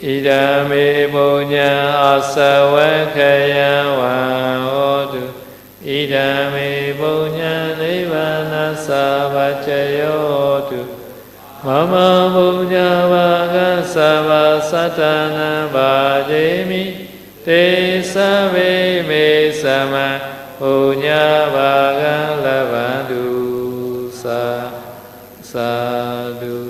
Speaker 2: Idame punya asawakaya wa hotu Idame punya nivana savacayotu Mama punya vaga savasatana bhajemi Te save me sama punya vaga lavandu sa sadhu